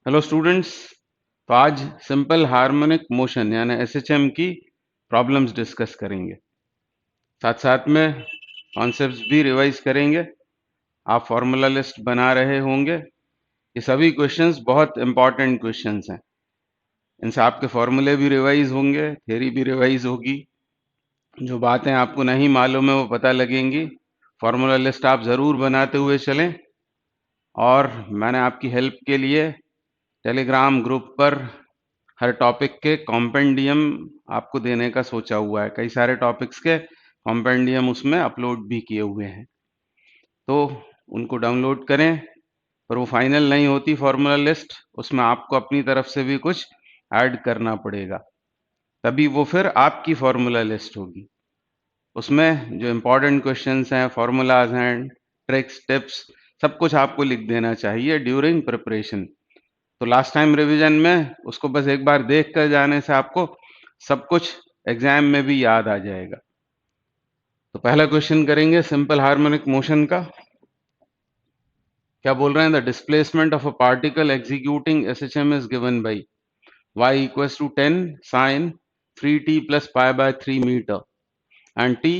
Hello students. तो आज simple harmonic motion यानी एसएचएम की प्रॉब्लम्स डिस्कस करेंगे। साथ साथ में कॉन्सेप्ट्स भी रिवाइज करेंगे। आप फॉर्मूला लिस्ट बना रहे होंगे। ये सभी क्वेश्चंस बहुत इंपॉर्टेंट क्वेश्चंस हैं। इनसे आपके फॉर्मूले भी रिवाइज होंगे, थ्योरी भी रिवाइज होगी। जो बातें आपको नहीं मालूम है वो पता लगेंगी। फॉर्मूला लिस्ट आप ज़रूर बनाते हुए चलें। और मैंने आपकी हेल्प के लिए टेलीग्राम ग्रुप पर हर टॉपिक के कॉम्पेंडियम आपको देने का सोचा हुआ है। कई सारे टॉपिक्स के कॉम्पेंडियम उसमें अपलोड भी किए हुए हैं, तो उनको डाउनलोड करें। पर वो फाइनल नहीं होती फॉर्मूला लिस्ट, उसमें आपको अपनी तरफ से भी कुछ ऐड करना पड़ेगा, तभी वो फिर आपकी फॉर्मूला लिस्ट होगी। उसमें जो इम्पोर्टेंट क्वेश्चंस हैं, फॉर्मूलाज हैं, ट्रिक्स, टिप्स, सब कुछ आपको लिख देना चाहिए ड्यूरिंग प्रिपरेशन। तो लास्ट टाइम रिवीजन में उसको बस एक बार देख कर जाने से आपको सब कुछ एग्जाम में भी याद आ जाएगा। तो पहला क्वेश्चन करेंगे सिंपल हार्मोनिक मोशन का। क्या बोल रहे हैं? The displacement of a particle executing SHM is given by y equals to 10 sin 3t plus pi by 3 meter and t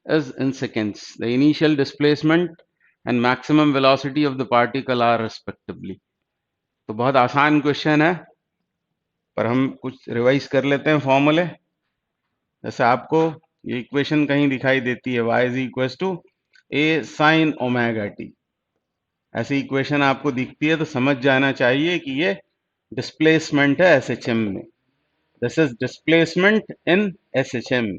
is in seconds. The initial displacement and maximum velocity of the particle are respectively. तो बहुत आसान question है, पर हम कुछ revise कर लेते हैं फॉर्मूले। जैसे आपको ये इक्वेशन कहीं दिखाई देती है, y is equal to A sine omega T. ऐसी इक्वेशन आपको दिखती है तो समझ जाना चाहिए कि ये डिस्प्लेसमेंट है एसएचएम में। This is displacement in SHM.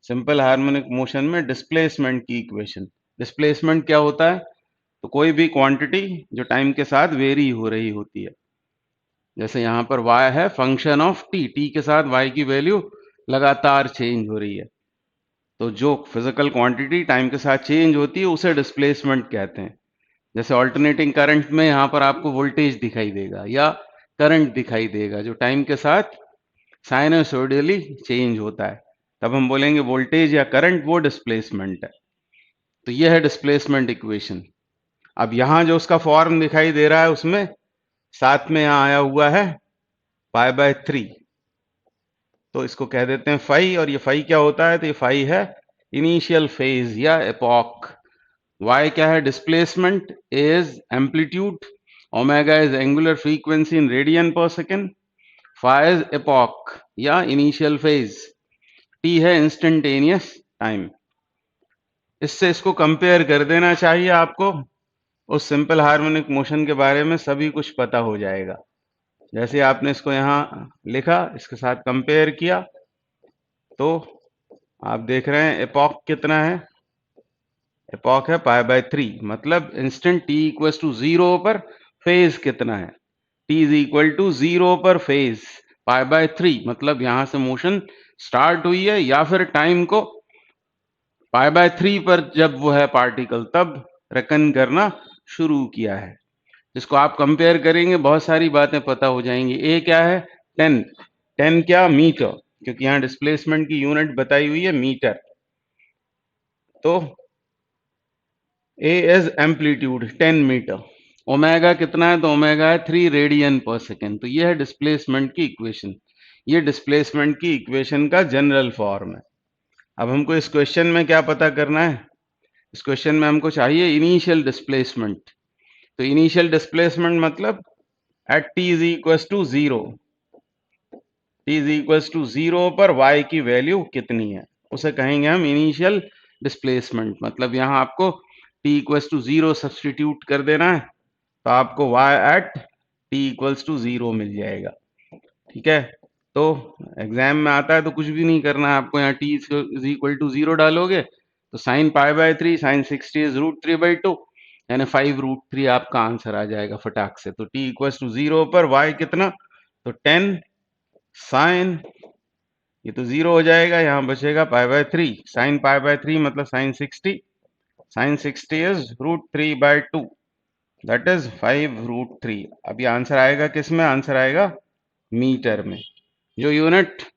Simple harmonic motion में डिस्प्लेसमेंट की इक्वेशन। डिस्प्लेसमेंट क्या होता है? तो कोई भी क्वांटिटी जो टाइम के साथ वेरी हो रही होती है। जैसे यहाँ पर y है फंक्शन ऑफ t के साथ y की वैल्यू लगातार चेंज हो रही है। तो जो फिजिकल क्वांटिटी टाइम के साथ चेंज होती है उसे डिस्प्लेसमेंट कहते हैं। जैसे ऑल्टरनेटिंग करंट में यहाँ पर आपको वोल्टेज दिखाई देगा या करंट दिखाई देगा जो टाइम के साथ साइनसोइडली चेंज होता है, तब हम बोलेंगे वोल्टेज या करंट, वो डिस्प्लेसमेंट है। तो ये है डिस्प्लेसमेंट इक्वेशन। अब यहाँ जो उसका फॉर्म दिखाई दे रहा है उसमें साथ में यहाँ आया हुआ है पाई बाय 3, तो इसको कह देते हैं फाई। और ये फाई क्या होता है? तो ये फाई है इनिशियल फेज या एपॉक। y क्या है? Displacement is amplitude, omega is angular frequency in radian पर सेकेंड, फाई इज एपॉक या इनिशियल फेज, t है इंस्टेंटेनियस टाइम। इससे इसको कंपेयर कर देना चाहिए आपको। उस सिंपल हार्मोनिक मोशन के बारे में सभी कुछ पता हो जाएगा। जैसे आपने इसको यहाँ लिखा, इसके साथ कंपेयर किया, तो आप देख रहे हैं एपॉक कितना है? एपॉक है पाई बाय 3, मतलब इंस्टेंट t इक्वल टू 0 पर फेज कितना है? t इज इक्वल टू 0 पर फेज पाई बाय 3, मतलब यहां से मोशन स्टार्ट हुई है या फिर टाइम को पाई बाय 3 पर जब वो है पार्टिकल तब रेकन करना शुरू किया है। जिसको आप कंपेयर करेंगे बहुत सारी बातें पता हो जाएंगी। ए क्या है? 10। 10 क्या? मीटर, क्योंकि यहाँ डिस्प्लेसमेंट की यूनिट बताई हुई है मीटर। तो ए इज एम्पलीट्यूड 10 मीटर। ओमेगा कितना है? तो ओमेगा है 3 रेडियन पर सेकेंड। तो ये है डिस्प्लेसमेंट की इक्वेशन। ये डिस्प्लेसमेंट की इक्वेशन का जनरल फॉर्म है। अब हमको इस क्वेश्चन में क्या पता करना है? इस क्वेश्चन में हमको चाहिए इनिशियल डिस्प्लेसमेंट। तो इनिशियल डिस्प्लेसमेंट मतलब at T is equal to 0, T is equal to 0 पर y की वैल्यू कितनी है, उसे कहेंगे हम इनिशियल डिस्प्लेसमेंट। मतलब यहाँ आपको t इक्वल टू 0 सब्सटीट्यूट कर देना है, तो आपको y at t equals to 0 मिल जाएगा। ठीक है, तो एग्जाम में आता है तो कुछ भी नहीं करना है आपको। यहाँ t इज इक्वल टू 0 डालोगे तो sine pi by 3 sine 60 is root 3 by 2, यानी 5 रूट 3 आपका आंसर आ जाएगा फटाक से। तो t इक्वल्स टू 0 पर y कितना? तो 10 साइन, ये तो 0 हो जाएगा, यहाँ बचेगा pi by 3। Sine pi by 3 मतलब sine 60, sine 60 is root 3 by 2, that is 5 root 3। अब ये आंसर आएगा किस में? आंसर आएगा मीटर में। जो यूनिट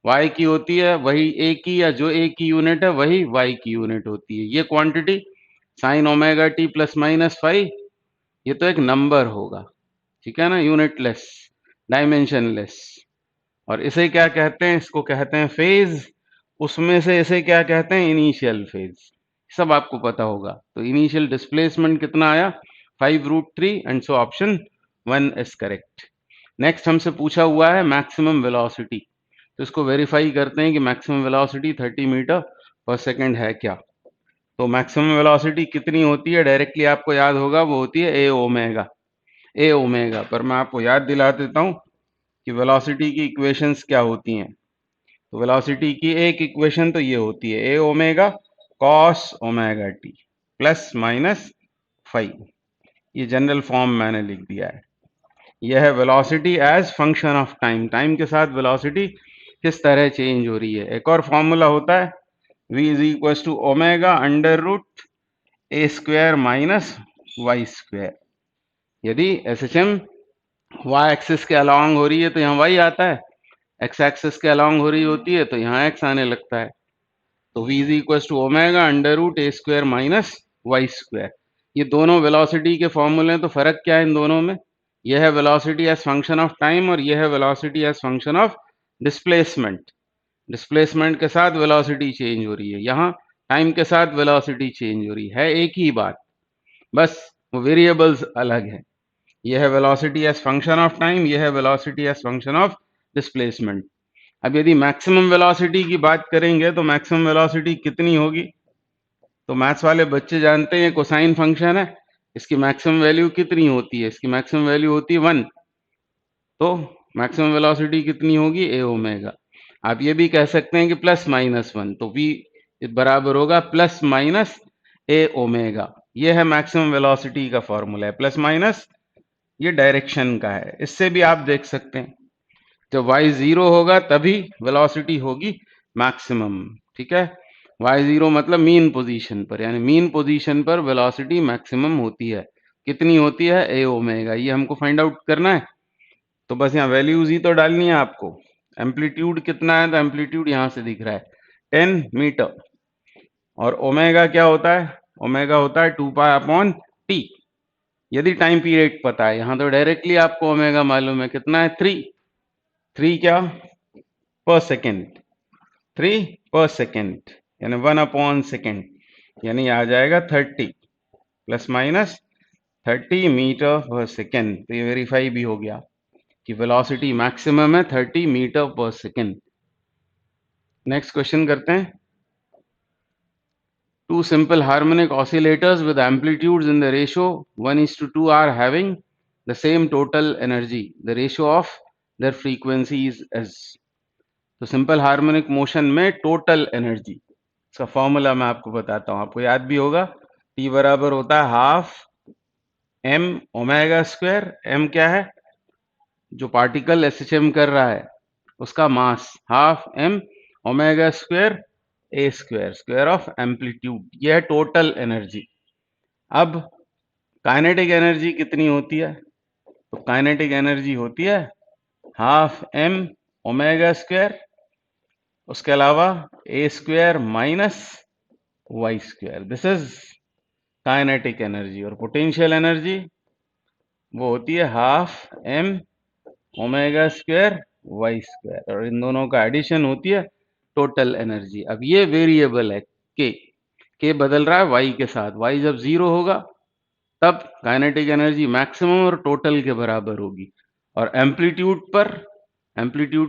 y की होती है वही a की, या जो a की यूनिट है वही y की यूनिट होती है। ये quantity sign omega t plus minus 5, ये तो एक नंबर होगा। ठीक है ना, यूनिटलेस, डायमेंशनलेस। और इसे क्या कहते हैं, इसको कहते हैं फेज, उसमें से इसे क्या कहते हैं, इनिशियल फेज। सब आपको पता होगा। तो इनिशियल डिस्प्लेसमेंट कितना आया, 5√3, and so option 1 is correct. Next हमसे पूछा हुआ है मैक्सिमम वेलोसिटी, तो इसको वेरीफाई करते हैं कि मैक्सिमम वेलोसिटी 30 मीटर पर सेकेंड है क्या। तो मैक्सिमम वेलोसिटी कितनी होती है, डायरेक्टली आपको याद होगा, वो होती है ए ओमेगा। ए ओमेगा, पर मैं आपको याद दिला देता हूं कि वेलोसिटी की इक्वेशंस क्या होती हैं। तो वेलोसिटी की एक इक्वेशन तो ये होती है A omega cos omega t plus minus 5। ये जनरल फॉर्म मैंने लिख दिया है। यह है velocity as function of time, time के साथ वेलोसिटी किस तरह चेंज हो रही है। एक और फॉर्मूला होता है v is equal to omega under root A square minus Y square. यदि S H M Y axis के अलॉन्ग हो रही है तो यहाँ वाई आता है, एक्स एक्सिस के अलॉन्ग हो रही होती है तो यहाँ एक्स आने लगता है। तो v is equal to omega under root A square minus Y square. ये दोनों वेलोसिटी के फॉर्मूले हैं, तो फर्क क्या है इन दोनों में, यह है velocity as function of time और यह है velocity as function of displacement. Displacement के साथ वेलोसिटी चेंज हो रही है, यहाँ टाइम के साथ वेलोसिटी चेंज हो रही है एक ही बात, बस वो वेरिएबल्स अलग है। यह है velocity as function of time, यह है velocity as function of displacement. अब यदि मैक्सिमम वेलोसिटी की बात करेंगे तो मैक्सिमम वेलोसिटी कितनी होगी, तो मैथ्स वाले बच्चे जानते हैं कोसाइन फंक्शन है, इसकी मैक्सिमम वैल्यू कितनी होती है, इसकी मैक्सिमम वैल्यू होती है 1। तो मैक्सिमम वेलोसिटी कितनी होगी, ए ओमेगा। आप ये भी कह सकते हैं कि प्लस माइनस 1, तो v बराबर होगा प्लस माइनस ए ओमेगा। ये है मैक्सिमम वेलोसिटी का फॉर्मूला है, प्लस माइनस ये डायरेक्शन का है। इससे भी आप देख सकते हैं जब y 0 होगा तभी वेलोसिटी होगी मैक्सिमम, ठीक है। y 0 मतलब मीन पोजीशन पर, यानी मीन पोजीशन पर वेलोसिटी मैक्सिमम होती है। कितनी होती है, ए ओमेगा। ये हमको फाइंड आउट करना है, तो बस यहाँ वैल्यूज ही तो डालनी है आपको। एम्पलीट्यूड कितना है, तो एम्पलीट्यूड यहाँ से दिख रहा है 10 मीटर। और ओमेगा क्या होता है, ओमेगा होता है 2 पाई अपॉन टी। यदि टाइम पीरियड पता है, यहाँ तो डायरेक्टली आपको ओमेगा मालूम है कितना है, 3। 3 क्या, पर सेकेंड, 3 पर सेकेंड, यानी 1 अपॉन सेकेंड, यानी आ जाएगा 30 प्लस माइनस 30 मीटर पर सेकेंड। तो ये वेरीफाई भी हो गया कि वेलोसिटी मैक्सिमम है 30 मीटर पर सेकेंड। नेक्स्ट क्वेश्चन करते हैं। Two simple harmonic oscillators with amplitudes in the ratio 1:2 are having the same total energy. The ratio of their frequencies is. तो सिंपल हार्मोनिक मोशन में टोटल एनर्जी, इसका formula मैं आपको बताता हूं, आपको याद भी होगा। T बराबर होता है half m omega square. m क्या है, जो पार्टिकल एसएचएम कर रहा है उसका mass, half m omega square A square, square of amplitude, यह है टोटल एनर्जी। अब काइनेटिक एनर्जी कितनी होती है, तो काइनेटिक एनर्जी होती है हाफ m ओमेगा स्क्वायर, उसके अलावा A square minus Y square. This is kinetic energy. और पोटेंशियल एनर्जी वो होती है half m omega square Y square, और इन दोनों का एडिशन होती है टोटल एनर्जी। अब ये वेरिएबल है के बदल रहा है वाई के साथ। वाई जब 0 होगा तब काइनेटिक एनर्जी मैक्सिमम और टोटल के बराबर होगी, और एम्पलीट्यूड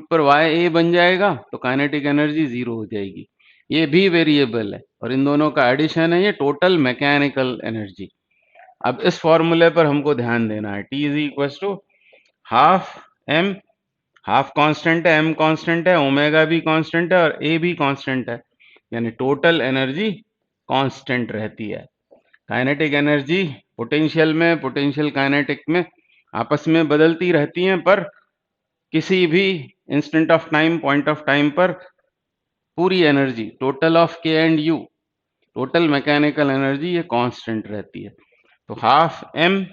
पर वाई ए बन जाएगा तो काइनेटिक एनर्जी 0 हो जाएगी। ये भी वेरिएबल है, और इन दोनों का एडिशन है ये टोटल मैकेनिकल एनर्जी। अब इस फॉर्मूले पर हमको ध्यान देना है। T is equal to half m, half constant है, m कांस्टेंट है, ओमेगा भी कांस्टेंट है और a भी कांस्टेंट है, यानी टोटल एनर्जी कांस्टेंट रहती है। काइनेटिक एनर्जी पोटेंशियल में, पोटेंशियल काइनेटिक में आपस में बदलती रहती हैं, पर किसी भी instant of time, point of time पर पूरी एनर्जी, टोटल ऑफ के and you, total mechanical energy, ये कांस्टेंट रहती है। तो हाफ m,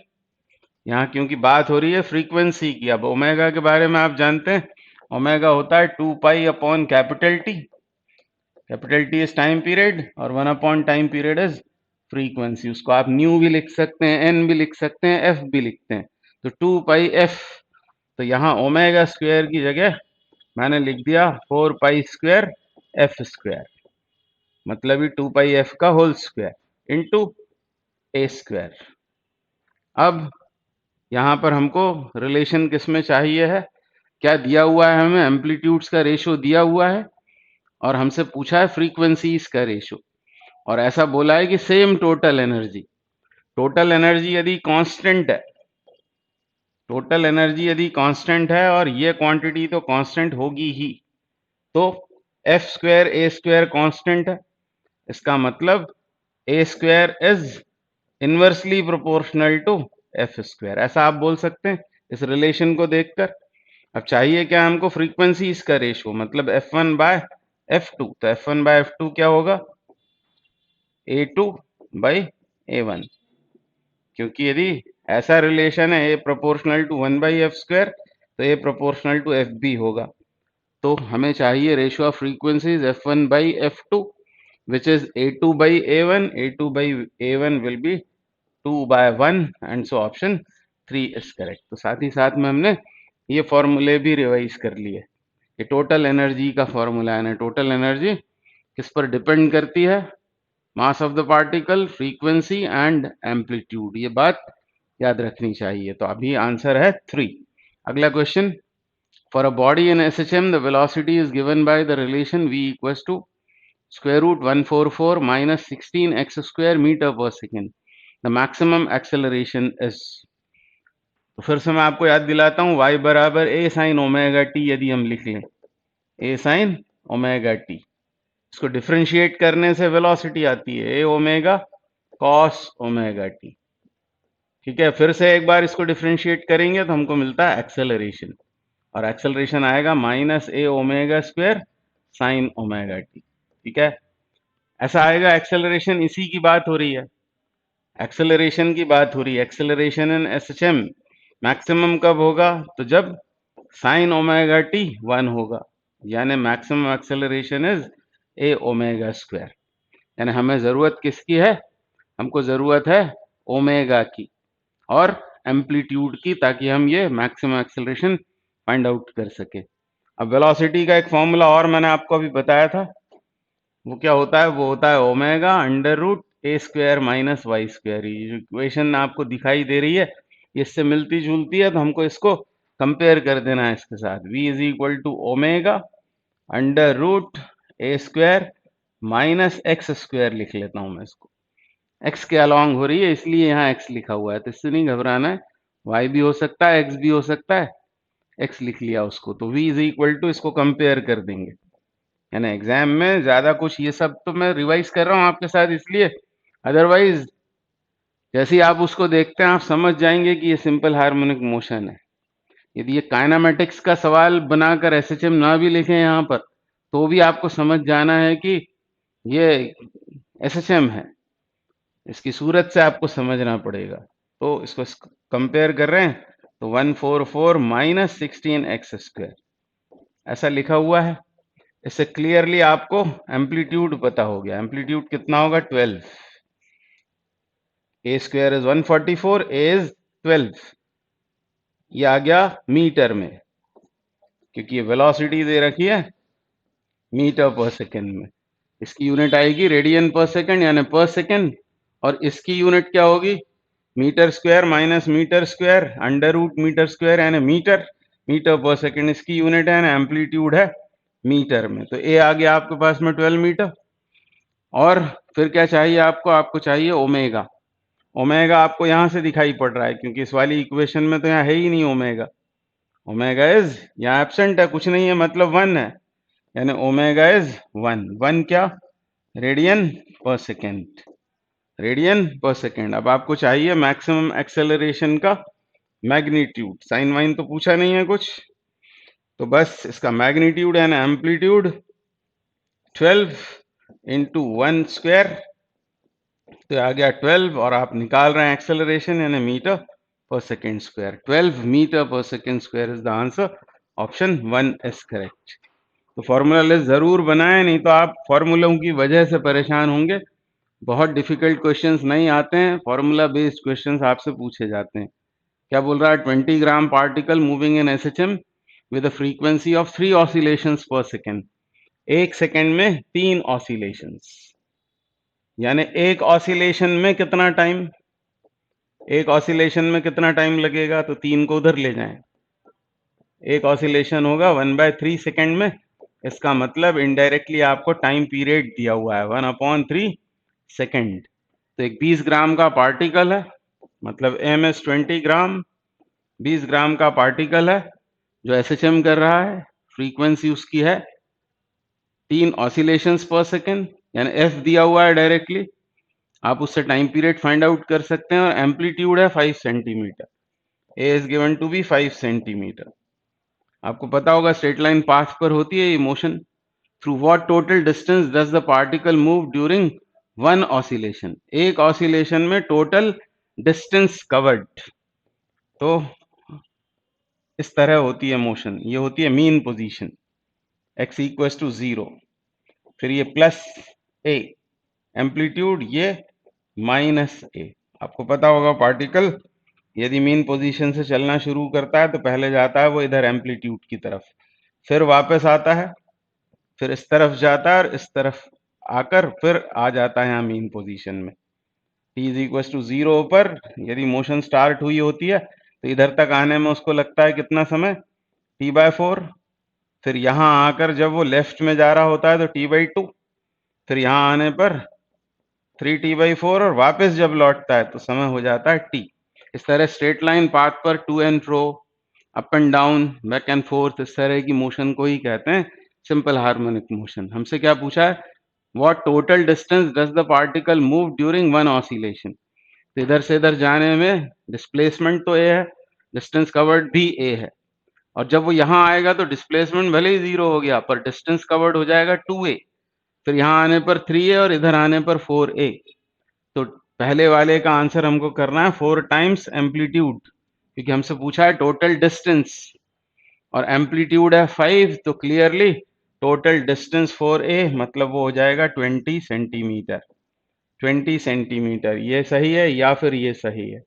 यहाँ क्योंकि बात हो रही है फ्रीक्वेंसी की। अब ओमेगा के बारे में आप जानते हैं, ओमेगा होता है 2 pi upon capital T. Capital T is time period और 1 upon time period is frequency. उसको आप न्यू भी लिख सकते हैं, एन भी लिख सकते हैं, एफ भी लिखते हैं। तो 2 पाई एफ, तो यहाँ ओमेगा स्क्वायर की जगह मैंने लिख दिया 4 पाई स्क्वायर एफ स्क्वायर, मतलब ये 2 पाई एफ का होल स्क्वायर इंटू ए स्क्वायर। अब यहाँ पर हमको रिलेशन किसमें चाहिए है, क्या दिया हुआ है, हमें एम्पलीट्यूड्स का रेशो दिया हुआ है और हमसे पूछा है फ्रीक्वेंसीज का रेशो, और ऐसा बोला है कि same total energy, total energy यदि कांस्टेंट है, टोटल एनर्जी यदि कांस्टेंट है और ये क्वांटिटी तो कांस्टेंट होगी ही, तो F square A square constant है, इसका मतलब A square is inversely proportional to F square, ऐसा आप बोल सकते हैं इस रिलेशन को देखकर। अब चाहिए क्या हमको, फ्रीक्वेंसी इसका रेशो, मतलब F1 बाय F2, तो F1 बाय F2 क्या होगा, A2 बाई A1, क्योंकि यदि ऐसा रिलेशन है A proportional to 1 by F square, तो A proportional to F B होगा। तो हमें चाहिए ratio of frequencies F1 by F2 which is A2 by A1, A2 by A1 will be 2 by 1 and so option 3 is correct। तो साथ ही साथ में हमने ये फॉर्मूले भी रिवाइज कर लिए। ये टोटल एनर्जी का फॉर्मूला है, टोटल एनर्जी किस पर डिपेंड करती है, mass of the particle, frequency and amplitude, ये बात याद रखनी चाहिए। तो अभी आंसर है 3। अगला question, for a body in SHM the velocity is given by the relation v equals to square root 144 minus 16x square meter per second, the maximum acceleration is। तो फिर से मैं आपको याद दिलाता हूं, y बराबर a साइन ओमेगा टी यदि हम लिख लें, a साइन ओमेगा टी, इसको डिफरेंशिएट करने से वेलोसिटी आती है a omega cos omega T. ठीक है, फिर से एक बार इसको डिफरेंशिएट करेंगे तो हमको मिलता है एक्सेलरेशन, और एक्सेलरेशन आएगा minus a omega square sine omega T. ठीक है, ऐसा आएगा। एक्सेलरेशन इसी की बात हो रही है, एक्सेलरेशन की बात हो रही है। एक्सेलरेशन इन एसएचएम मैक्सिमम कब होगा, तो जब साइन ओमेगा टी 1 होगा, यानी maximum acceleration is A omega square. यानी हमें जरूरत किसकी है, हमको जरूरत है ओमेगा की और एम्पलीट्यूड की, ताकि हम ये मैक्सिमम एक्सेलरेशन फाइंड आउट कर सके। अब वेलोसिटी का एक फॉर्मूला और मैंने आपको अभी बताया था, वो क्या होता है, वो होता है omega under root A square minus Y square. ये जो इक्वेशन आपको दिखाई दे रही है, इससे मिलती जुलती है, तो हमको इसको कंपेयर कर देना है इसके साथ। v is equal to omega under root A square minus X square लिख लेता हूं मैं इसको, x के अलॉन्ग हो रही है इसलिए यहाँ x लिखा हुआ है, तो इससे नहीं घबराना है, y भी हो सकता है x भी हो सकता है, x लिख लिया उसको। तो v इज इक्वल टू, इसको कंपेयर कर देंगे, यानी एग्जाम में ज्यादा कुछ, ये सब तो मैं रिवाइज कर रहा हूँ आपके साथ इसलिए, अदरवाइज जैसे ही आप उसको देखते हैं आप समझ जाएंगे कि ये सिंपल हार्मोनिक मोशन है। यदि ये काइनेमेटिक्स का सवाल बनाकर एसएचएम ना भी लिखें यहाँ पर, तो भी आपको समझ जाना है कि ये एसएचएम है, इसकी सूरत से आपको समझना पड़ेगा। तो इसको कंपेयर कर रहे हैं, तो 144 माइनस 16x स्क्वायर ऐसा लिखा हुआ है। इससे क्लियरली आपको एम्पलीट्यूड पता हो गया, एम्पलीट्यूड कितना होगा 12, ए स्क्वायर इज 144, ए इज 12, ये आ गया मीटर में, क्योंकि ये वेलोसिटी दे रखी है मीटर पर सेकेंड में। इसकी यूनिट आएगी रेडियन पर सेकेंड यानी पर सेकेंड, और इसकी यूनिट क्या होगी, metre square minus metre square under root metre square यानी मीटर, मीटर पर सेकेंड इसकी यूनिट है ना, एम्पलीट्यूड है मीटर में। तो ए आ गया आपके पास में 12 मीटर। और फिर क्या चाहिए आपको, आपको चाहिए ओमेगा। ओमेगा आपको यहां से दिखाई पड़ रहा है, क्योंकि इस वाली इक्वेशन में तो यहाँ है ही नहीं ओमेगा, ओमेगा इज यहाँ एब्सेंट है, कुछ नहीं है, मतलब 1 है, यानी ओमेगा इज 1। 1 क्या, रेडियन पर सेकेंड, रेडियन पर सेकेंड। अब आपको चाहिए मैक्सिमम एक्सेलरेशन का मैग्नीट्यूड, साइन वाइन तो पूछा नहीं है कुछ, तो बस इसका मैग्नीट्यूड है ना एम्पलीट्यूड 12 इंटू 1 स्क्वायर, तो आ गया 12, और आप निकाल रहे हैं एक्सेलरेशन यानी मीटर पर सेकेंड स्क्वायर, 12 मीटर पर second square is the answer, option 1 is correct. तो फॉर्मूला लिस्ट जरूर बनाएं, नहीं तो आप फॉर्मूलों की वजह से परेशान होंगे। बहुत डिफिकल्ट क्वेश्चंस नहीं आते हैं, फॉर्मूला बेस्ड क्वेश्चंस आपसे पूछे जाते हैं। क्या बोल रहा है? 20 gram particle moving in SHM with a frequency of 3 oscillations per second. एक सेकेंड में 3 ऑसिलेशंस, यानी एक ऑसिलेशन में कितना टाइम, एक ऑसिलेशन में कितना टाइम लगेगा, तो 3 को उधर ले जाएं। एक ऑसिलेशन होगा 1/3 सेकेंड में, इसका मतलब इनडायरेक्टली आपको टाइम पीरियड दिया हुआ है 1/3 सेकेंड। तो एक 20 ग्राम का पार्टिकल है, मतलब एम एस 20 ग्राम, 20 ग्राम का पार्टिकल है जो एसएचएम कर रहा है। फ्रीक्वेंसी उसकी है 3 ऑसिलेशंस पर सेकेंड, यानी एफ दिया हुआ है डायरेक्टली, आप उससे टाइम पीरियड फाइंड आउट कर सकते हैं। और एम्पलीट्यूड है 5 centimetre, A is given to be 5 centimetre. आपको पता होगा स्ट्रेट लाइन पाथ पर होती है ये motion. Through what total distance does the particle move during one oscillation, एक ऑसिलेशन में टोटल डिस्टेंस कवर्ड। तो इस तरह होती है मोशन, ये होती है mean position, x equals to 0, फिर ये प्लस ए एम्पलीट्यूड, ये माइनस ए। आपको पता होगा पार्टिकल यदि मीन पोजीशन से चलना शुरू करता है तो पहले जाता है वो इधर एम्पलीट्यूड की तरफ, फिर वापस आता है, फिर इस तरफ जाता है और इस तरफ आकर फिर आ जाता है यहाँ मीन पोजीशन में। t इज इक्वल टू 0 पर यदि मोशन स्टार्ट हुई होती है तो इधर तक आने में उसको लगता है कितना समय, t/4। फिर यहाँ आकर जब वो लेफ्ट में जा रहा होता है तो t/2, फिर यहाँ आने पर 3t/4, और वापस जब लौटता है तो समय हो जाता है t। इस तरह स्ट्रेट लाइन पाथ पर to and fro, up and down, back and forth, इस तरह की मोशन को ही कहते हैं सिंपल हार्मोनिक मोशन। हमसे क्या पूछा है? What total distance does the particle move during one oscillation. तो इधर से इधर जाने में डिस्प्लेसमेंट तो ए है, डिस्टेंस कवर्ड भी ए है, और जब वो यहाँ आएगा तो डिस्प्लेसमेंट भले ही 0 हो गया पर डिस्टेंस कवर्ड हो जाएगा 2a, फिर यहाँ आने पर 3a और इधर आने पर 4a। तो पहले वाले का आंसर हमको करना है 4 टाइम्स एम्पलीट्यूड, क्योंकि हमसे पूछा है टोटल डिस्टेंस और एम्पलीट्यूड है 5, तो क्लियरली टोटल डिस्टेंस 4a, मतलब वो हो जाएगा 20 सेंटीमीटर। 20 सेंटीमीटर ये सही है या फिर ये सही है?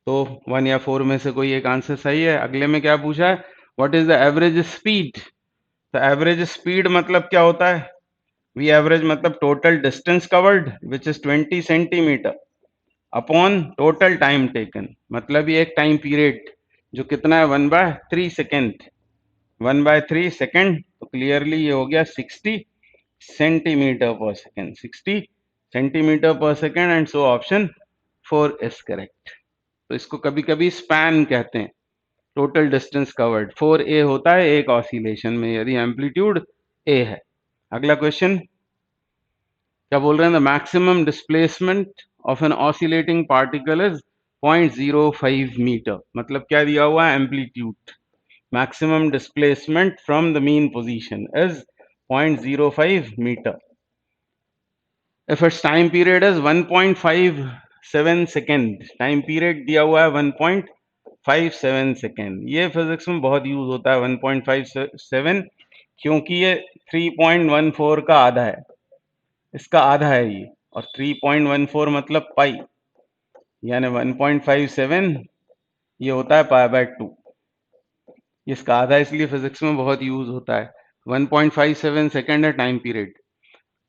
तो 1 या 4 में से कोई एक आंसर सही है। अगले में क्या पूछा है? What is the average speed. तो एवरेज स्पीड मतलब क्या होता है? वी एवरेज मतलब total distance covered which is 20 centimetre upon total time taken, मतलब ये एक टाइम पीरियड जो कितना है 1/3 सेकेंड। 1/3 सेकेंड, तो क्लियरली ये हो गया 60 सेंटीमीटर पर सेकेंड, 60 सेंटीमीटर पर second, and so option 4 is correct. तो इसको कभी कभी स्पैन कहते हैं, टोटल डिस्टेंस कवर्ड 4a होता है एक ऑसिलेशन में यदि एम्पलीट्यूड a है। अगला क्वेश्चन क्या बोल रहे हैं? The maximum displacement of an oscillating particle is 0.05 metre, मतलब क्या दिया हुआ है? Amplitude. Maximum displacement from the mean position is 0.05 metre if its time period is 1.57 second. Time period दिया हुआ है 1.57 सेकेंड। ये फिजिक्स में बहुत यूज होता है 1.57, क्योंकि ये 3.14 का आधा है, इसका आधा है ये, और 3.14 मतलब पाई, यानी 1.57 ये होता है π/2, इसका आधा, इसलिए फिजिक्स में बहुत यूज होता है। 1.57 सेकेंड है टाइम पीरियड।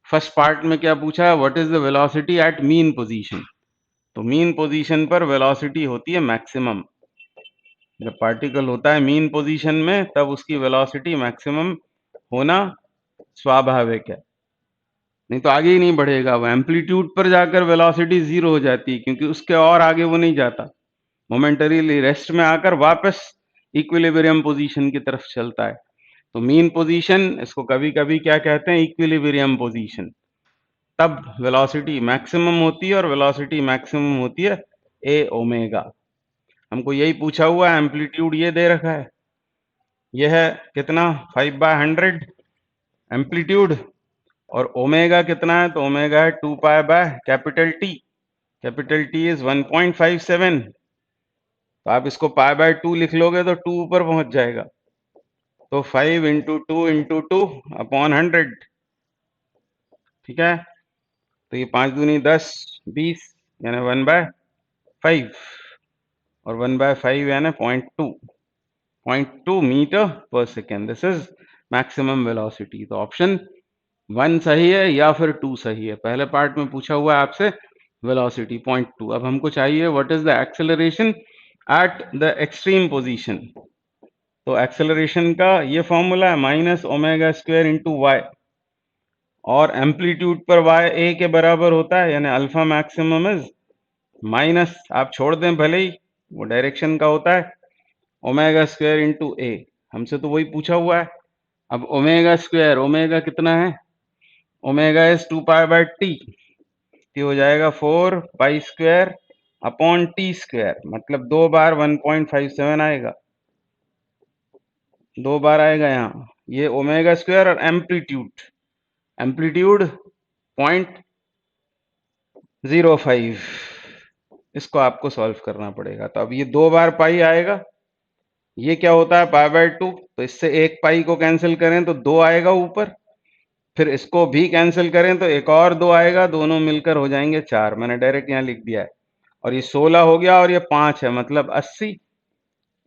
फर्स्ट पार्ट में क्या पूछा है? What is the velocity at mean position. तो मीन पोजीशन पर वेलोसिटी होती है मैक्सिमम। जब पार्टिकल होता है मीन पोजीशन में तब उसकी वेलोसिटी मैक्सिमम होना स्वाभाविक है, नहीं तो आगे ही नहीं बढ़ेगा। वो एम्पलीट्यूड पर जाकर वेलोसिटी 0 हो जाती है, क्योंकि उसके और आगे वो नहीं जाता, मोमेंटरीली रेस्ट में आकर वापस इक्विलिब्रियम पोजीशन की तरफ चलता है। तो मीन पोजीशन, इसको कभी कभी क्या कहते हैं? Equilibrium position. तब वेलोसिटी मैक्सिमम होती है, और वेलोसिटी मैक्सिमम होती है ए ओमेगा। हमको यही पूछा हुआ है, एम्पलीट्यूड ये दे रखा है, यह है कितना 5/100 एम्पलीट्यूड, और ओमेगा कितना है? तो ओमेगा है 2π/कैपिटल टी। कैपिटल टी इज 1.57, तो आप इसको π/2 लिख लोगे तो 2 ऊपर पहुंच जाएगा, तो 5 इंटू 2 अपॉन 100, ठीक है। तो ये 5 दूनी 10, 20, यानी 1/5। और 1/5 यानी 0.2 मीटर पर second. This is maximum velocity. तो ऑप्शन 1 सही है या फिर 2 सही है। पहले पार्ट में पूछा हुआ है आपसे वेलोसिटी 0.2। अब हमको चाहिए what is the acceleration at the extreme position. तो एक्सेलरेशन का ये फॉर्मूला है -ओमेगा² इंटू वाई, और एम्पलीट्यूड पर वाई ए के बराबर होता है, यानी अल्फा मैक्सिमम इज माइनस, आप छोड़ दें भले ही, वो डायरेक्शन का होता है, ओमेगा² इंटू ए। हमसे तो वही पूछा हुआ है। अब ओमेगा², ओमेगा कितना है, ओमेगा इज 2π/t, ये हो जाएगा 4π² अपॉन t², मतलब 2 बार 1.57 आएगा, 2 बार आएगा यहाँ। ये ओमेगा² और एम्पलीट्यूड, एम्पलीट्यूड 0.05, इसको आपको सॉल्व करना पड़ेगा। तो अब ये 2 बार पाई आएगा, ये क्या होता है π/2, तो इससे एक पाई को कैंसिल करें तो 2 आएगा ऊपर, फिर इसको भी कैंसिल करें तो एक और 2 आएगा, दोनों मिलकर हो जाएंगे 4। मैंने डायरेक्ट यहाँ लिख दिया है। और ये 16 हो गया और ये 5 है, मतलब